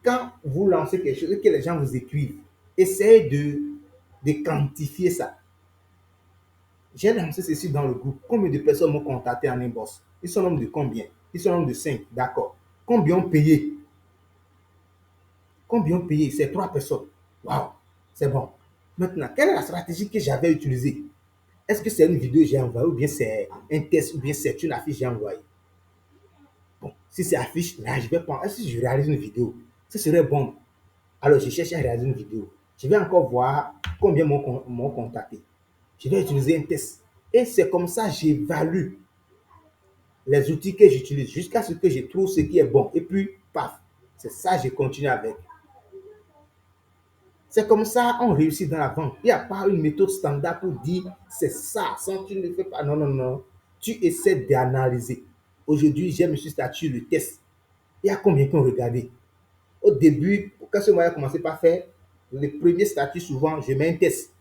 Quand vous lancez quelque chose et que les gens vous écrivent, essayez de quantifier ça. J'ai lancé ceci dans le groupe. Combien de personnes m'ont contacté en inbox? Ils sont nombre de combien? Ils sont nombre de 5. D'accord. Combien ont payé? Combien ont payé? C'est 3 personnes. Waouh, c'est bon. Maintenant, quelle est la stratégie que j'avais utilisée? Est-ce que c'est une vidéo que j'ai envoyée ou bien c'est un test ou bien c'est une affiche que j'ai envoyée? Bon, si c'est affiche, là, je vais prendre. Est-ce que je réalise une vidéo? Ce serait bon. Alors, je cherche à réaliser une vidéo. Je vais encore voir combien m'ont contacté. Je vais utiliser un test. Et c'est comme ça que j'évalue les outils que j'utilise jusqu'à ce que je trouve ce qui est bon. Et puis, paf, c'est ça que je continue avec. C'est comme ça on réussit dans la vente. Il n'y a pas une méthode standard pour dire c'est ça, sans tu ne le fais pas. Non, non, non. Tu essaies d'analyser. Aujourd'hui, j'ai mis sur statut le test. Il y a combien qui ont regardé? Au début, quand ce moyen a commencé par faire, le premier statut, souvent, je mets un test.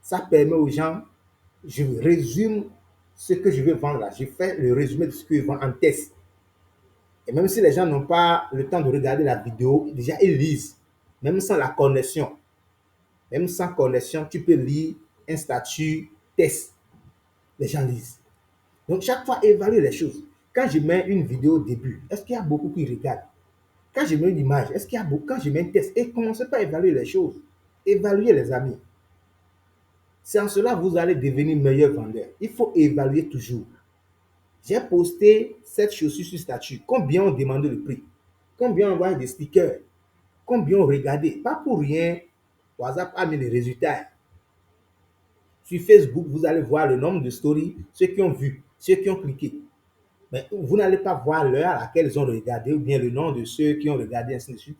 Ça permet aux gens, je résume ce que je veux vendre là. Je fais le résumé de ce que je vends en test. Et même si les gens n'ont pas le temps de regarder la vidéo, déjà ils lisent. Même sans la connexion. Même sans connexion, tu peux lire un statut test. Les gens lisent. Donc, chaque fois, évalue les choses. Quand je mets une vidéo au début, est-ce qu'il y a beaucoup qui regardent? Quand je mets une image, est-ce qu'il y a beaucoup? Quand je mets un test, et commencez pas à évaluer les choses. Évaluez les amis. C'est en cela que vous allez devenir meilleur vendeur. Il faut évaluer toujours. J'ai posté cette chaussure sur statut. Combien ont demandé le prix? Combien ont envoyé des stickers? Combien ont regardé? Pas pour rien, WhatsApp a mis les résultats. Sur Facebook, vous allez voir le nombre de stories, ceux qui ont vu, ceux qui ont cliqué. Mais vous n'allez pas voir l'heure à laquelle ils ont regardé ou bien le nom de ceux qui ont regardé, ainsi de suite.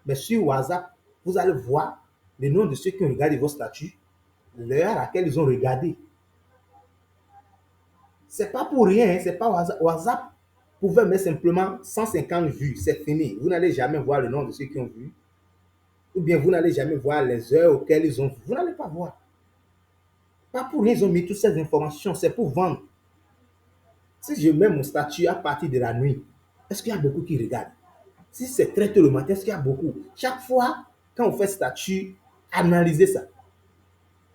Mais sur WhatsApp, vous allez voir le nom de ceux qui ont regardé vos statuts, l'heure à laquelle ils ont regardé. C'est pas pour rien, c'est pas WhatsApp. WhatsApp pouvait mettre simplement 150 vues, c'est fini. Vous n'allez jamais voir le nom de ceux qui ont vu. Ou bien vous n'allez jamais voir les heures auxquelles ils ont vu. Vous n'allez pas voir. Pas pour rien, ils ont mis toutes ces informations, c'est pour vendre. Si je mets mon statut à partir de la nuit, est-ce qu'il y a beaucoup qui regardent? Si c'est très tôt le matin, est-ce qu'il y a beaucoup? Chaque fois, quand vous faites statut, analysez ça.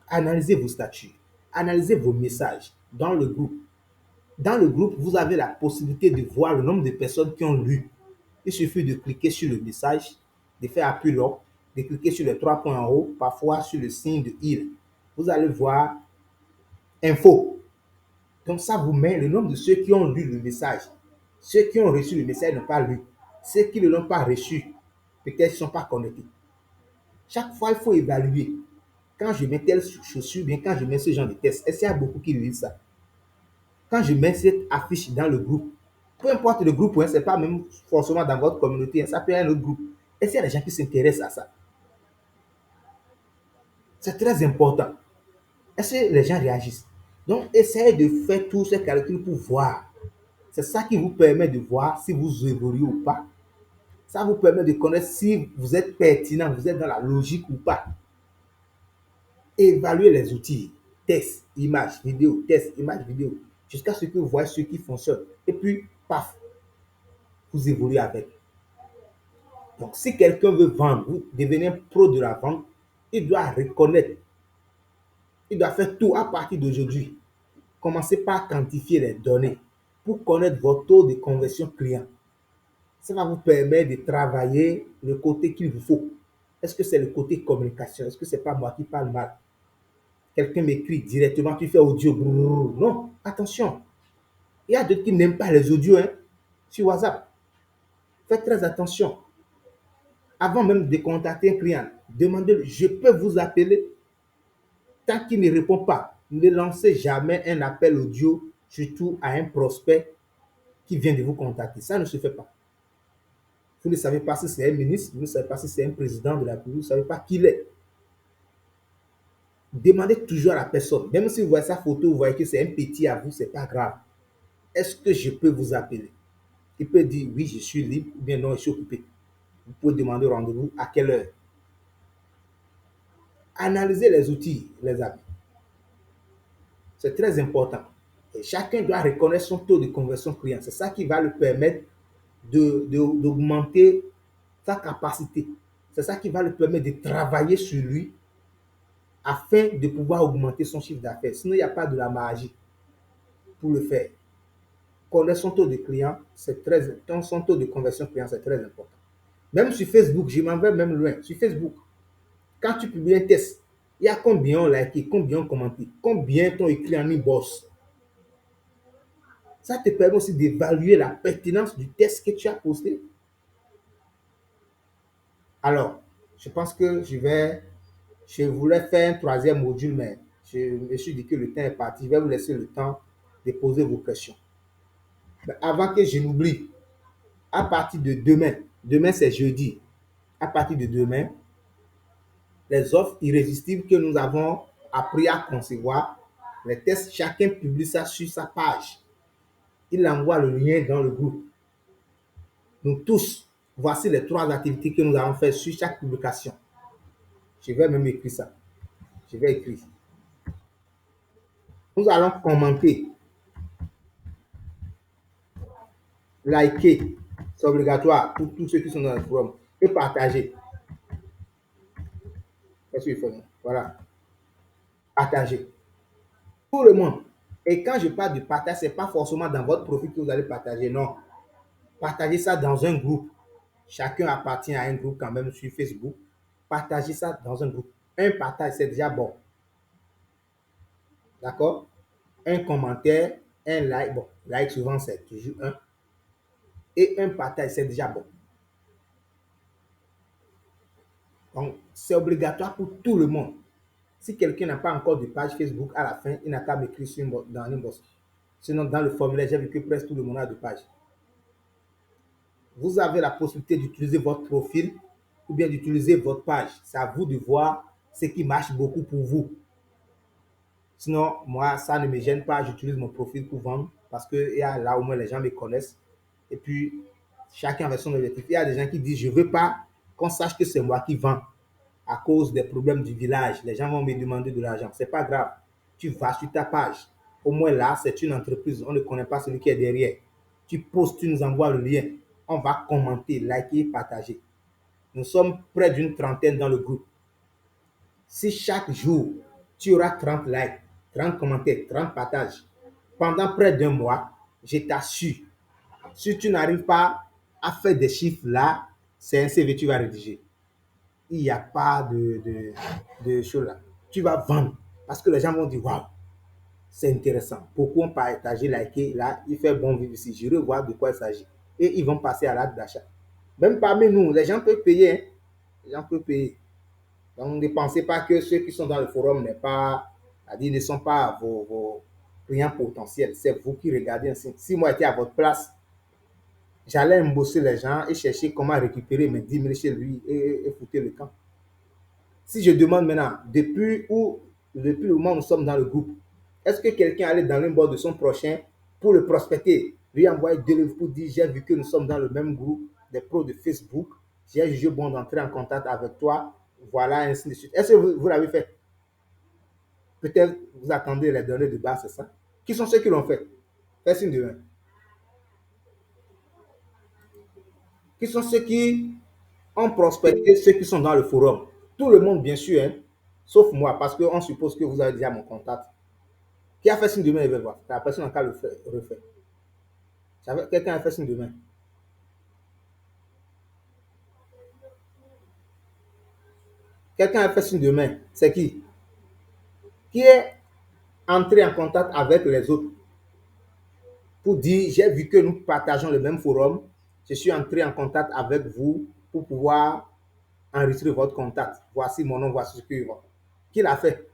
Analysez vos statuts. Analysez vos messages dans le groupe. Dans le groupe, vous avez la possibilité de voir le nombre de personnes qui ont lu. Il suffit de cliquer sur le message, de faire appui là, de cliquer sur les 3 points en haut, parfois sur le signe de il. Vous allez voir info. Donc ça vous met le nombre de ceux qui ont lu le message. Ceux qui ont reçu le message n'ont pas lu. Ceux qui ne l'ont pas reçu, peut-être ne sont pas connectés. Chaque fois, il faut évaluer. Quand je mets telle chaussure, bien quand je mets ce genre de test, est-ce qu'il y a beaucoup qui lisent ça? Quand je mets cette affiche dans le groupe, peu importe le groupe, ce n'est pas même forcément dans votre communauté, ça peut être un autre groupe. Est-ce qu'il y a des gens qui s'intéressent à ça? C'est très important. Est-ce que les gens réagissent? Donc, essayez de faire tous ces calculs pour voir. C'est ça qui vous permet de voir si vous évoluez ou pas. Ça vous permet de connaître si vous êtes pertinent, vous êtes dans la logique ou pas. Évaluez les outils. Test, image, vidéo, test, image, vidéo. Jusqu'à ce que vous voyez ce qui fonctionne. Et puis, paf, vous évoluez avec. Donc, si quelqu'un veut vendre, vous devenez un pro de la vente, il doit reconnaître. Il doit faire tout à partir d'aujourd'hui. Commencez par quantifier les données pour connaître votre taux de conversion client. Ça va vous permettre de travailler le côté qu'il vous faut. Est-ce que c'est le côté communication? Est-ce que c'est pas moi qui parle mal? Quelqu'un m'écrit directement, tu fais audio. Brrr. Non, attention. Il y a d'autres qui n'aiment pas les audios sur WhatsApp. Faites très attention. Avant même de contacter un client, demandez-lui, je peux vous appeler? Tant qu'il ne répond pas, ne lancez jamais un appel audio, surtout à un prospect qui vient de vous contacter. Ça ne se fait pas. Vous ne savez pas si c'est un ministre, vous ne savez pas si c'est un président de la République, vous ne savez pas qui il est. Demandez toujours à la personne, même si vous voyez sa photo, vous voyez que c'est un petit à vous, ce n'est pas grave. Est-ce que je peux vous appeler? Il peut dire oui, je suis libre, ou bien non, je suis occupé. Vous pouvez demander rendez-vous à quelle heure. Analysez les outils, les amis. C'est très important. Et chacun doit reconnaître son taux de conversion client. C'est ça qui va lui permettre d'augmenter sa capacité. C'est ça qui va lui permettre de travailler sur lui afin de pouvoir augmenter son chiffre d'affaires. Sinon, il n'y a pas de la magie pour le faire. Connaître son taux de client, c'est très important. Son taux de conversion client, c'est très important. Même sur Facebook, je m'en vais même loin. Sur Facebook, quand tu publies un test, il y a combien ont liké, combien ont commenté, combien t'ont écrit en inbox. Ça te permet aussi d'évaluer la pertinence du test que tu as posté. Alors, je pense que je vais Je voulais faire un troisième module, mais je me suis dit que le temps est parti. Je vais vous laisser le temps de poser vos questions. Mais avant que je n'oublie, à partir de demain c'est jeudi, à partir de demain, les offres irrésistibles que nous avons appris à concevoir, les tests, chacun publie ça sur sa page. Il envoie le lien dans le groupe. Nous tous, voici les 3 activités que nous allons faire sur chaque publication. Je vais même écrire ça. Je vais écrire. Nous allons commenter, liker, c'est obligatoire pour tous ceux qui sont dans le forum, et partager. Qu'est-ce qu'il faut? Voilà. Partager. Tout le monde. Et quand je parle de partage, ce n'est pas forcément dans votre profil que vous allez partager, non. Partagez ça dans un groupe. Chacun appartient à un groupe quand même sur Facebook. Partagez ça dans un groupe. Un partage, c'est déjà bon. D'accord? Un commentaire, un like. Bon, like souvent, c'est toujours un. Et un partage, c'est déjà bon. Donc, c'est obligatoire pour tout le monde. Si quelqu'un n'a pas encore de page Facebook, à la fin, il n'a qu'à m'écrire dans l'inbox. Sinon, dans le formulaire, j'ai vu que presque tout le monde a de page. Vous avez la possibilité d'utiliser votre profil ou bien d'utiliser votre page. C'est à vous de voir ce qui marche beaucoup pour vous. Sinon, moi, ça ne me gêne pas. J'utilise mon profil pour vendre parce que là, au moins, les gens me connaissent. Et puis, chacun avait son objectif. Il y a des gens qui disent, je ne veux pas qu'on sache que c'est moi qui vends à cause des problèmes du village. Les gens vont me demander de l'argent. Ce n'est pas grave. Tu vas sur ta page. Au moins là, c'est une entreprise. On ne connaît pas celui qui est derrière. Tu postes, tu nous envoies le lien. On va commenter, liker, partager. Nous sommes près d'une trentaine dans le groupe. Si chaque jour, tu auras 30 likes, 30 commentaires, 30 partages, pendant près d'un mois, je t'assure, si tu n'arrives pas à faire des chiffres là, c'est un CV que tu vas rédiger. Il n'y a pas de choses là. Tu vas vendre parce que les gens vont dire waouh, c'est intéressant. Pourquoi partager, liker là, il fait bon vivre ici. Je veux voir de quoi il s'agit. Et ils vont passer à l'acte d'achat. Même parmi nous, les gens peuvent payer. Hein? Les gens peuvent payer. Donc ne pensez pas que ceux qui sont dans le forum ne sont pas vos clients potentiels. C'est vous qui regardez ainsi. Si moi j'étais à votre place, j'allais embosser les gens et chercher comment récupérer mes 10 000 chez lui et foutre le camp. Si je demande maintenant, depuis le moment où nous sommes dans le groupe, est-ce que quelqu'un allait dans l'inbox de son prochain pour le prospecter, lui envoyer 2 livres pour dire j'ai vu que nous sommes dans le même groupe des pros de Facebook, j'ai jugé bon d'entrer en contact avec toi, voilà, ainsi de suite. Est-ce que vous l'avez fait? Peut-être vous attendez les données de base, c'est ça? Qui sont ceux qui l'ont fait? Faites signe de main. Qui sont ceux qui ont prospecté ceux qui sont dans le forum? Tout le monde, bien sûr, hein? Sauf moi, parce qu'on suppose que vous avez déjà mon contact. Qui a fait signe de main, il veut voir. La personne n'a qu'à le refaire. Quelqu'un a fait signe de main. Quelqu'un a fait signe de main. C'est qui? Qui est entré en contact avec les autres pour dire, j'ai vu que nous partageons le même forum, je suis entré en contact avec vous pour pouvoir enregistrer votre contact. Voici mon nom, voici ce que je vois. Qui l'a fait?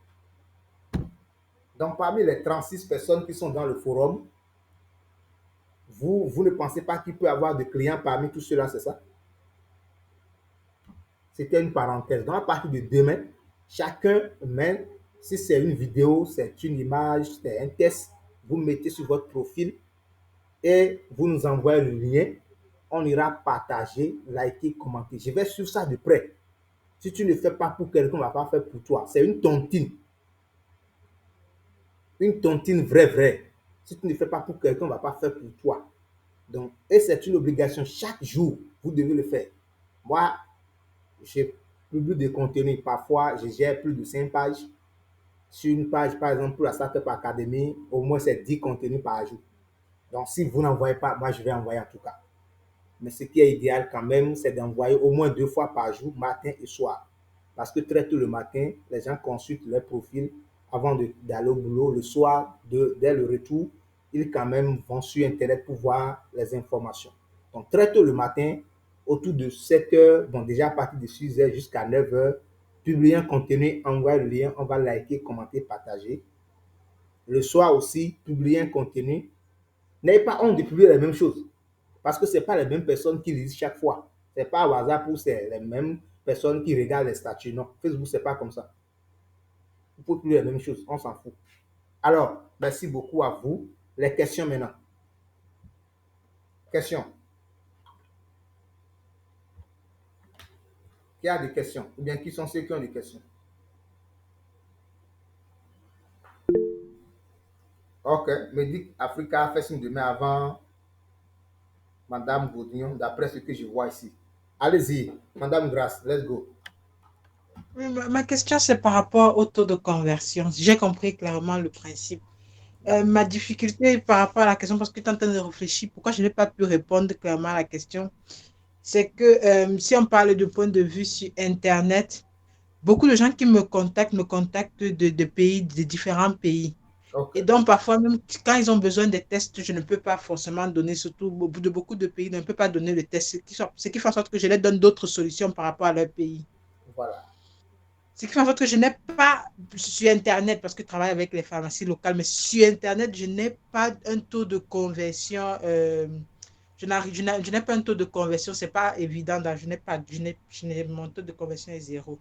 Donc, parmi les 36 personnes qui sont dans le forum, vous ne pensez pas qu'il peut y avoir de clients parmi tous ceux-là, c'est ça? C'était une parenthèse. Donc, à partir de demain, chacun met, si c'est une vidéo, c'est une image, c'est un test, vous mettez sur votre profil et vous nous envoyez le lien. On ira partager, liker, commenter. Je vais suivre ça de près. Si tu ne fais pas pour quelqu'un, on ne va pas faire pour toi. C'est une tontine. Une tontine vraie. Si tu ne fais pas pour quelqu'un, on ne va pas faire pour toi. Donc, et c'est une obligation. Chaque jour, vous devez le faire. Moi, j'ai plus de contenu. Parfois, je gère plus de 5 pages. Sur une page, par exemple, pour la Startup Academy, au moins, c'est 10 contenus par jour. Donc, si vous n'envoyez pas, moi, je vais envoyer en tout cas. Mais ce qui est idéal quand même, c'est d'envoyer au moins 2 fois par jour, matin et soir. Parce que très tôt le matin, les gens consultent leur profil avant d'aller au boulot. Le soir, dès le retour, ils quand même vont sur Internet pour voir les informations. Donc, très tôt le matin, autour de 7 heures, bon, déjà à partir de 6 heures jusqu'à 9 heures, publier un contenu, envoyer le lien, on va liker, commenter, partager. Le soir aussi, publier un contenu. N'ayez pas honte de publier les mêmes choses. Parce que ce n'est pas les mêmes personnes qui lisent chaque fois. Ce n'est pas au hasard pour les mêmes personnes qui regardent les statuts. Non, Facebook, ce n'est pas comme ça. Vous pouvez publier les mêmes choses, on s'en fout. Alors, merci beaucoup à vous. Les questions maintenant. Questions. Qui a des questions? Ou bien qui sont ceux qui ont des questions? Ok, Médic Africa fait signe de main avant Madame Gaudignon, d'après ce que je vois ici. Allez-y, Madame Grace, let's go. Oui, ma question, c'est par rapport au taux de conversion. J'ai compris clairement le principe. Ma difficulté par rapport à la question, parce que tu es en train de réfléchir, pourquoi je n'ai pas pu répondre clairement à la question, c'est que si on parle du point de vue sur Internet, beaucoup de gens qui me contactent de pays, de différents pays. Okay. Et donc, parfois, même quand ils ont besoin des tests, je ne peux pas forcément donner, surtout de beaucoup de pays, je ne peux pas donner le test, ce qui fait en sorte que je leur donne d'autres solutions par rapport à leur pays. Voilà. Ce qui fait en sorte que je n'ai pas sur Internet, parce que je travaille avec les pharmacies locales, mais sur Internet, je n'ai pas un taux de conversion. Je n'ai pas un taux de conversion, c'est pas évident. Mon taux de conversion est 0.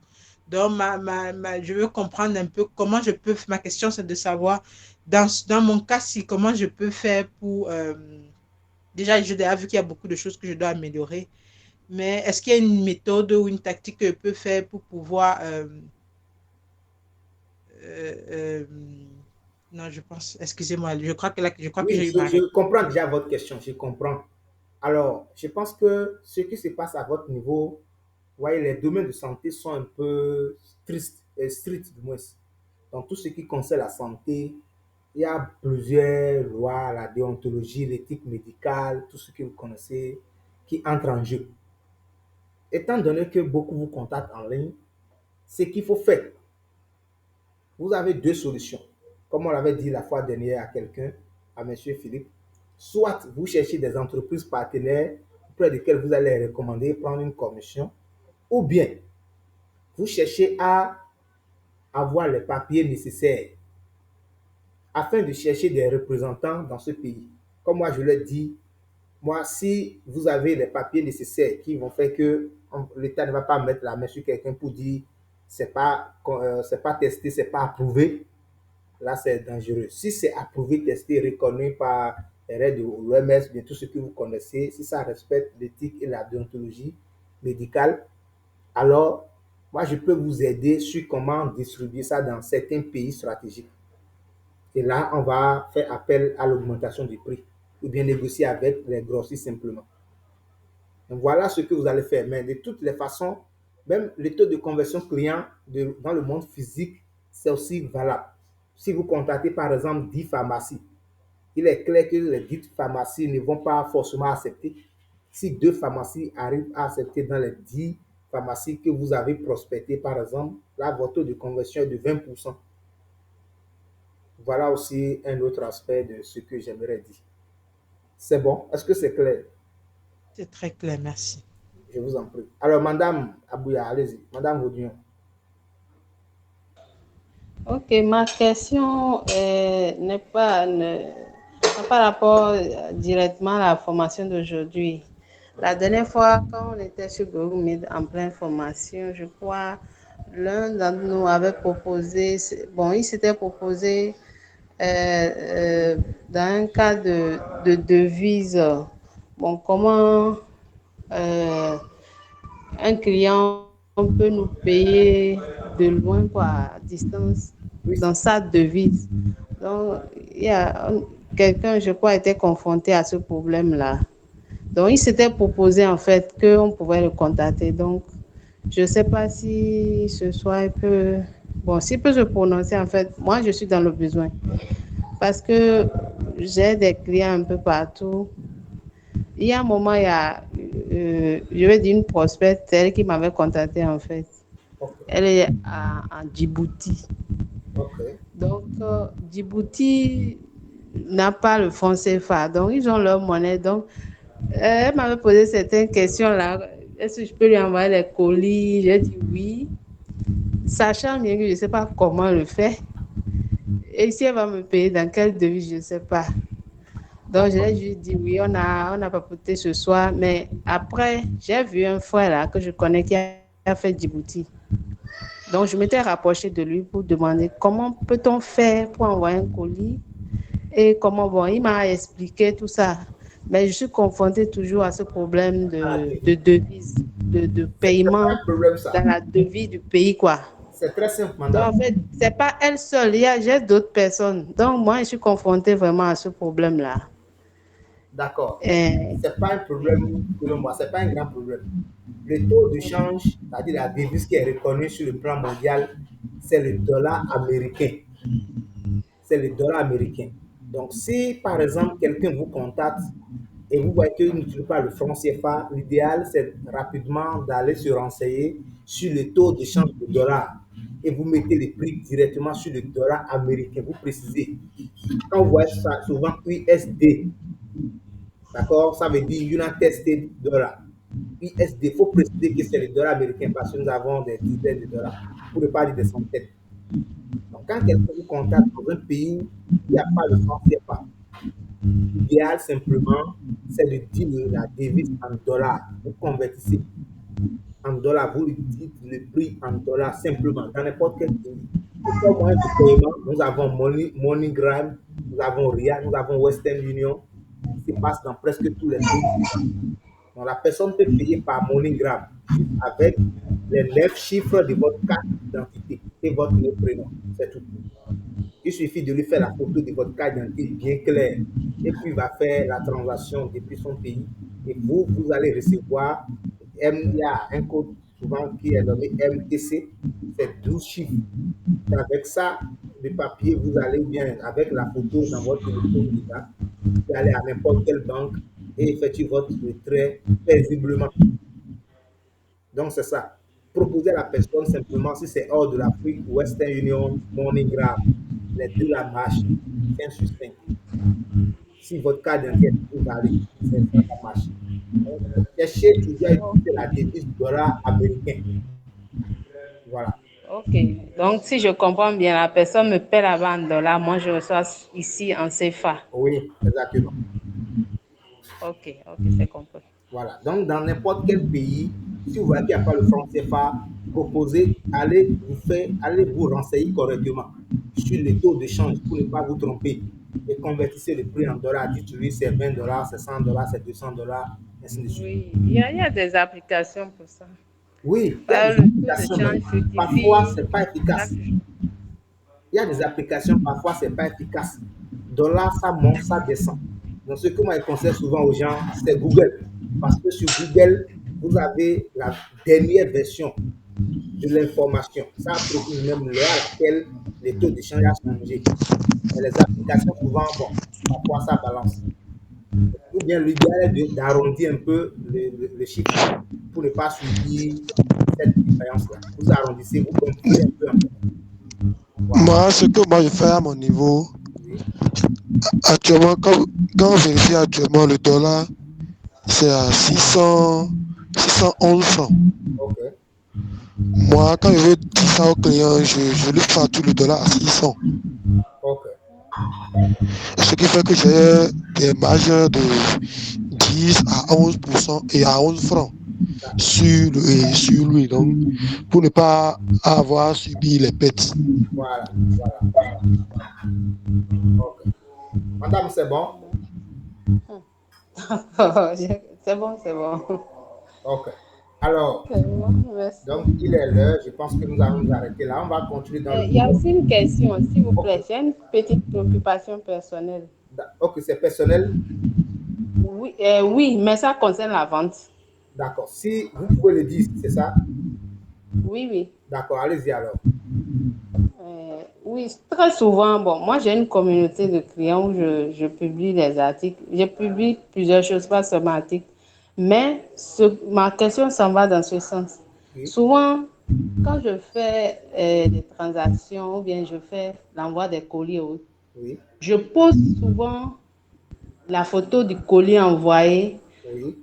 Donc, je veux comprendre un peu comment je peux. Ma question, c'est de savoir, dans mon cas, comment je peux faire pour. Déjà, j'ai vu qu'il y a beaucoup de choses que je dois améliorer. Mais est-ce qu'il y a une méthode ou une tactique que je peux faire pour pouvoir... non, je pense... Excusez-moi, je crois que j'ai eu ma réponse. Je comprends déjà votre question, je comprends. Alors, je pense que ce qui se passe à votre niveau, voyez, les domaines de santé sont un peu stricts, du moins. Donc, tout ce qui concerne la santé, il y a plusieurs lois, la déontologie, l'éthique médicale, tout ce que vous connaissez, qui entrent en jeu. Étant donné que beaucoup vous contactent en ligne, ce qu'il faut faire, vous avez deux solutions. Comme on l'avait dit la fois dernière à quelqu'un, à M. Philippe, soit vous cherchez des entreprises partenaires auprès desquelles vous allez les recommander, prendre une commission, ou bien vous cherchez à avoir les papiers nécessaires afin de chercher des représentants dans ce pays. Comme moi, je l'ai dit, moi, si vous avez les papiers nécessaires qui vont faire que l'État ne va pas mettre la main sur quelqu'un pour dire c'est pas testé, c'est pas approuvé, là, c'est dangereux. Si c'est approuvé, testé, reconnu par les règles de l'OMS, bien tout ce que vous connaissez, si ça respecte l'éthique et la déontologie médicale, alors, moi, je peux vous aider sur comment distribuer ça dans certains pays stratégiques. Et là, on va faire appel à l'augmentation du prix ou bien négocier avec les grossistes simplement. Donc, voilà ce que vous allez faire. Mais de toutes les façons, même le taux de conversion client dans le monde physique, c'est aussi valable. Si vous contactez par exemple 10 pharmacies, il est clair que les 10 pharmacies ne vont pas forcément accepter. Si 2 pharmacies arrivent à accepter dans les 10 pharmacies que vous avez prospectées, par exemple, là, votre taux de conversion est de 20%. Voilà aussi un autre aspect de ce que j'aimerais dire. C'est bon? Est-ce que c'est clair? C'est très clair, merci. Je vous en prie. Alors, Madame Abouya, allez-y. Madame Gaudignon. Ok, ma question n'a pas rapport directement à la formation d'aujourd'hui. La dernière fois, quand on était sur Google Meet en pleine formation, je crois, l'un d'entre nous avait proposé, il s'était proposé dans un cas de devise, comment un client peut nous payer de loin, à distance, dans sa devise. Donc, il y a quelqu'un, je crois, était confronté à ce problème-là. Donc, il s'était proposé, en fait, qu'on pouvait le contacter. Donc, je ne sais pas si ce soir, s'il peut se prononcer, en fait, moi, je suis dans le besoin. Parce que j'ai des clients un peu partout. Il y a un moment, il y a, je vais dire une prospecte, c'est elle qui m'avait contacté, en fait. Okay. Elle est en Djibouti. Okay. Donc, Djibouti n'a pas le franc CFA. Donc, ils ont leur monnaie. Donc, elle m'avait posé certaines questions là. Est-ce que je peux lui envoyer les colis? J'ai dit oui. sachant bien que je ne sais pas comment le faire. Et si elle va me payer dans quelle devise, je ne sais pas. Donc, je l'ai juste dit oui, on a papoté ce soir. Mais après, j'ai vu un frère là que je connais qui a fait Djibouti. Donc, je m'étais rapprochée de lui pour demander comment peut-on faire pour envoyer un colis et comment, bon, il m'a expliqué tout ça. Mais je suis confrontée toujours à ce problème de devise, de C'est pas paiement un problème, ça. dans la devise du pays, quoi. C'est très simple, Donc, madame. en fait, c'est pas elle seule, j'ai d'autres personnes. Donc, moi, je suis confrontée vraiment à ce problème-là. D'accord. Et C'est pas un problème, selon moi, c'est pas un grand problème. Le taux de change, c'est-à-dire la devise qui est reconnue sur le plan mondial, c'est le dollar américain. C'est le dollar américain. Donc, si par exemple quelqu'un vous contacte et vous voyez qu'il n'utilise pas le franc CFA, l'idéal c'est rapidement d'aller se renseigner sur le taux de change du dollar et vous mettez les prix directement sur le dollar américain. Vous précisez. Quand vous voyez ça, souvent USD, d'accord, ça veut dire United States Dollar. USD, il faut préciser que c'est le dollar américain parce que nous avons des dizaines de dollars, pour ne pas dire des centaines. Donc, quand quelqu'un vous contacte dans un pays où il n'y a pas le franc CFA, l'idéal simplement, c'est de dire la devise en dollars. Vous convertissez en dollars, vous dites le prix en dollars simplement dans n'importe quel pays. Et comme moyen de paiement, nous avons MoneyGram, nous avons RIA, nous avons Western Union, qui se passe dans presque tous les pays. Donc, la personne peut payer par MoneyGram juste avec les 9 chiffres de votre carte d'identité et votre nom prénom. C'est tout. Il suffit de lui faire la photo de votre carte d'identité bien claire. Et puis, il va faire la transaction depuis son pays. Et vous, vous allez recevoir, il y a un code souvent qui est nommé MTC, c'est 12 chiffres. Et avec ça, le papier, vous allez bien, avec la photo dans votre téléphone déjà, vous allez à n'importe quelle banque et effectuer votre retrait paisiblement. Donc, c'est ça. Proposez à la personne simplement, si c'est hors de l'Afrique, Western Union, MoneyGram, les deux la marche, 5 sur 5. Si votre carte d'identité est valide, ça marche. Donc, cherchez toujours à utiliser la devise dollar américain. Voilà. ok. Donc, si je comprends bien, la personne me paie là-bas en dollars, moi, je reçois ici en CFA. Oui, exactement. Ok, c'est compris. Voilà. Donc, dans n'importe quel pays, si vous voyez qu'il n'y a pas le franc CFA, proposez, allez vous renseigner correctement sur les taux de change pour ne pas vous tromper. Et convertissez le prix en dollars. Dites oui, c'est 20 dollars, c'est 100 dollars, c'est 200 dollars, ainsi de suite. Oui, il y a des applications pour ça. Oui, il y a des applications, mais parfois, ce n'est pas efficace. Il y a des applications, parfois, ce n'est pas efficace. Dollar, ça monte, ça descend. Donc, ce que moi, je conseille souvent aux gens, c'est Google. Parce que sur Google, vous avez la dernière version de l'information. Ça précise même l'heure à laquelle les taux d'échange ont changé. Et les applications, souvent, bon, parfois, ça balance. Ou bien l'idéal est d'arrondir un peu le chiffre pour ne pas subir cette différence-là. Vous arrondissez, vous comprenez un peu. Voilà. Moi, ce que moi je fais à mon niveau, actuellement, quand on vérifie actuellement le dollar, c'est à 611 francs. Ok. Moi, quand je veux dire ça au client, je lui facture le dollar à 600. Ok. Ce qui fait que j'ai des marges de 10 à 11% et à 11 francs sur lui, donc pour ne pas avoir subi les pertes. Voilà. Ok. Madame, c'est bon? C'est bon. Ok. Alors, Merci. donc il est l'heure, je pense que nous allons nous arrêter là. On va continuer dans le... Il y a aussi une question, s'il vous plaît. J'ai une petite préoccupation personnelle. Ok, c'est personnel? Oui, mais ça concerne la vente. D'accord. Si vous pouvez le dire, c'est ça? Oui. D'accord, allez-y alors. Oui, très souvent, moi j'ai une communauté de clients où je publie des articles. Je publie plusieurs choses, pas seulement articles. Mais ma question s'en va dans ce sens. Oui. Souvent, quand je fais des transactions ou bien je fais l'envoi des colis, oui, je pose souvent la photo du colis envoyé, oui,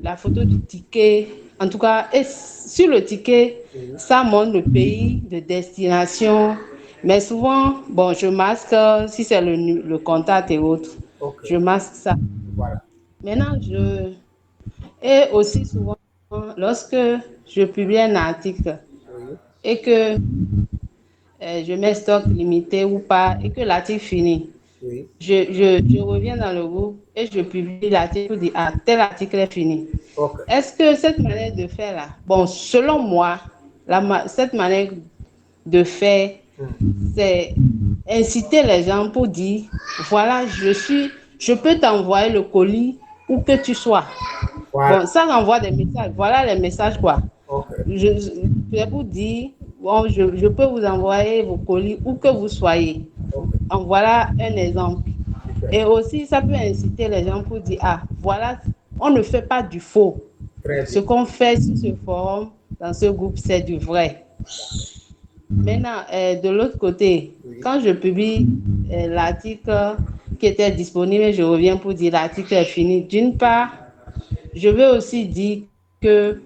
la photo du ticket En tout cas, et sur le ticket, ça montre le pays de destination. Mais souvent, bon, je masque si c'est le contact et autres. Ok, Je masque ça. voilà. Maintenant, et aussi souvent, lorsque je publie un article Oui, et que je mets stock limité ou pas, et que l'article finit, oui, je reviens dans le groupe et je publie l'article pour dire, ah, tel article est fini. ok. Est-ce que cette manière de faire là, bon, selon moi, cette manière de faire, c'est inciter les gens pour dire, voilà, je peux t'envoyer le colis où que tu sois. Voilà, Bon, ça renvoie des messages. Voilà les messages, quoi. ok, C'est pour dire, bon, je peux vous envoyer vos colis où que vous soyez. ok, En voilà un exemple. super. Et aussi, ça peut inciter les gens pour dire, ah, voilà, on ne fait pas du faux. Très Ce bien. qu'on fait sur ce forum, dans ce groupe, c'est du vrai. Maintenant, de l'autre côté, Oui, quand je publie l'article qui était disponible, je reviens pour dire l'article est fini. D'une part, je veux aussi dire que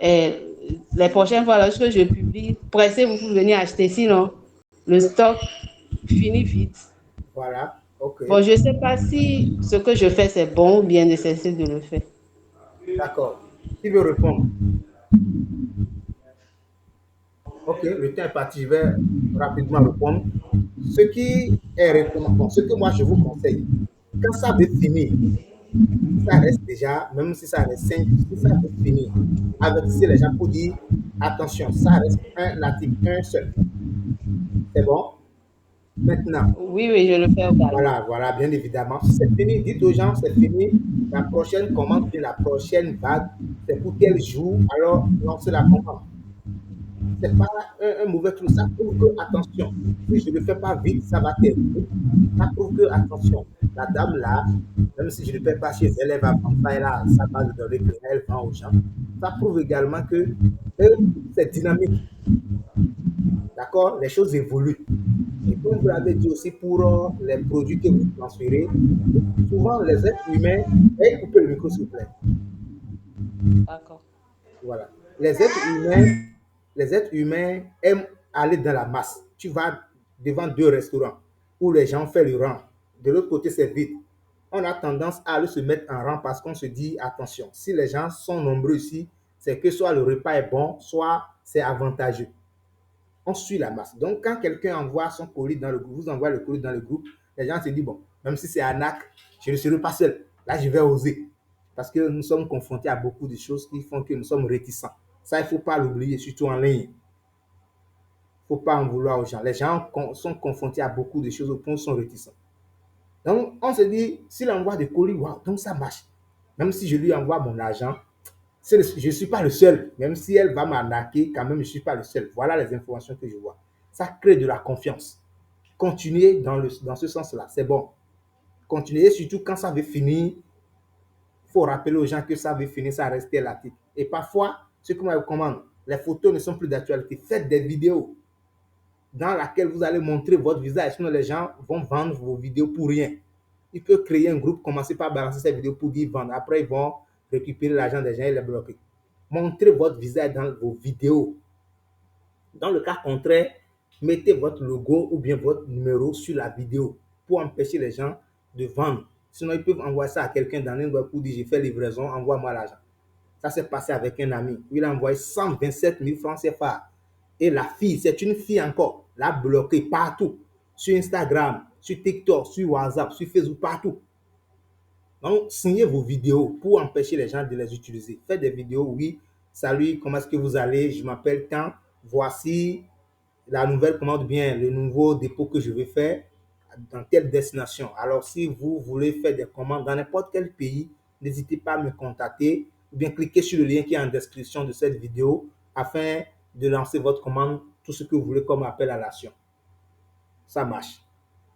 les prochaines fois, lorsque je publie, pressez-vous pour venir acheter, sinon le stock finit vite. voilà, ok, Bon, je ne sais pas si ce que je fais, c'est bon ou bien de cesser de le faire. d'accord. Qui veut répondre? Ok, le temps est parti, je vais rapidement répondre. Ce qui est recommandé, ce que moi je vous conseille, quand ça veut finir, si ça reste déjà, même si ça reste 5, si ça veut finir, avertissez les gens pour dire, attention, ça reste un article, un seul. C'est bon? Maintenant, Oui, oui, je le fais également. voilà, bien évidemment. Si c'est fini, dites aux gens, c'est fini. La prochaine commande, puis la prochaine vague, c'est pour tel jour, alors lancez la commande. C'est pas un mauvais truc. Ça prouve que, attention, si je ne le fais pas vite, ça va terminer. Ça prouve que, attention, la dame là, même si je ne le fais pas chez elle, elle va vendre ça, elle a sa base de données qu'elle vend aux gens. Ça prouve également que c'est dynamique. D'accord? Les choses évoluent. Et comme vous l'avez dit aussi pour les produits que vous transférez, souvent les êtres humains, et coupez le micro s'il vous plaît. D'accord. Voilà. Les êtres humains aiment aller dans la masse. Tu vas devant deux restaurants où les gens font le rang. De l'autre côté, c'est vide. On a tendance à aller se mettre en rang parce qu'on se dit, attention, si les gens sont nombreux ici, c'est que soit le repas est bon, soit c'est avantageux. On suit la masse. Donc, quand quelqu'un envoie son colis dans le groupe, vous envoie le colis dans le groupe, les gens se disent, bon, même si c'est arnaque, je ne serai pas seul. Là, je vais oser. Parce que nous sommes confrontés à beaucoup de choses qui font que nous sommes réticents. Ça, il ne faut pas l'oublier, surtout en ligne. Il ne faut pas en vouloir aux gens. Les gens sont confrontés à beaucoup de choses au point où ils sont réticents. Donc, on se dit, s'il envoie des colis, wow, donc ça marche. Même si je lui envoie mon argent, je ne suis pas le seul. Même si elle va m'arnaquer, quand même, je ne suis pas le seul. Voilà les informations que je vois. Ça crée de la confiance. Continuez dans ce sens-là. C'est bon. Continuez, surtout quand ça veut finir. Il faut rappeler aux gens que ça veut finir, ça reste l'article. Et parfois, ce que moi je recommande, les photos ne sont plus d'actualité. Faites des vidéos dans lesquelles vous allez montrer votre visage. Sinon, les gens vont vendre vos vidéos pour rien. Ils peuvent créer un groupe, commencer par balancer ces vidéos pour dire vendre. Après, ils vont récupérer l'argent des gens et les bloquer. Montrez votre visage dans vos vidéos. Dans le cas contraire, mettez votre logo ou bien votre numéro sur la vidéo pour empêcher les gens de vendre. Sinon, ils peuvent envoyer ça à quelqu'un dans un web pour dire j'ai fait livraison, envoie-moi l'argent. Ça s'est passé avec un ami. Il a envoyé 127 000 francs CFA. Et la fille, c'est une fille encore, l'a bloqué partout. Sur Instagram, sur TikTok, sur WhatsApp, sur Facebook, partout. Donc, signez vos vidéos pour empêcher les gens de les utiliser. Faites des vidéos, oui. Salut, comment est-ce que vous allez? Je m'appelle tant. Voici la nouvelle commande, bien le nouveau dépôt que je vais faire dans telle destination. Alors, si vous voulez faire des commandes dans n'importe quel pays, n'hésitez pas à me contacter ou bien cliquez sur le lien qui est en description de cette vidéo afin de lancer votre commande, tout ce que vous voulez comme appel à l'action. Ça marche.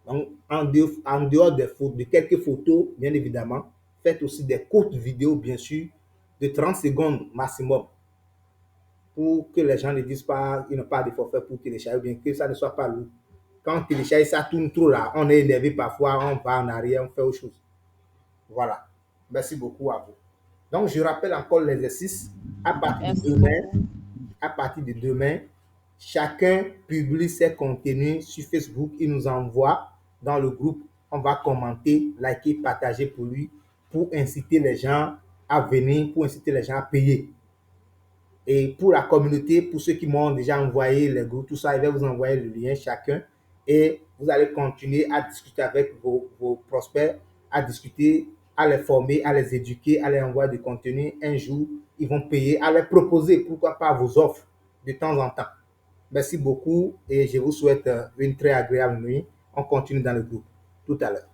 Donc, en dehors de quelques photos, bien évidemment, faites aussi des courtes vidéos, bien sûr, de 30 secondes maximum pour que les gens ne disent pas qu'ils n'ont pas de forfait pour télécharger, ou bien que ça ne soit pas lourd. Quand on télécharge, ça tourne trop là. On est énervé parfois, on va en arrière, on fait autre chose. Voilà. Merci beaucoup à vous. Donc, je rappelle encore l'exercice. À partir de Merci demain, beaucoup. à partir de demain, chacun publie ses contenus sur Facebook. Il nous envoie dans le groupe. On va commenter, liker, partager pour lui, pour inciter les gens à venir, pour inciter les gens à payer. Et pour la communauté, pour ceux qui m'ont déjà envoyé les groupes, tout ça, je vais vous envoyer le lien chacun. Et vous allez continuer à discuter avec vos prospects, à discuter, à les former, à les éduquer, à les envoyer du contenu. Un jour, ils vont payer, à les proposer, pourquoi pas vos offres de temps en temps. Merci beaucoup et je vous souhaite une très agréable nuit. On continue dans le groupe tout à l'heure.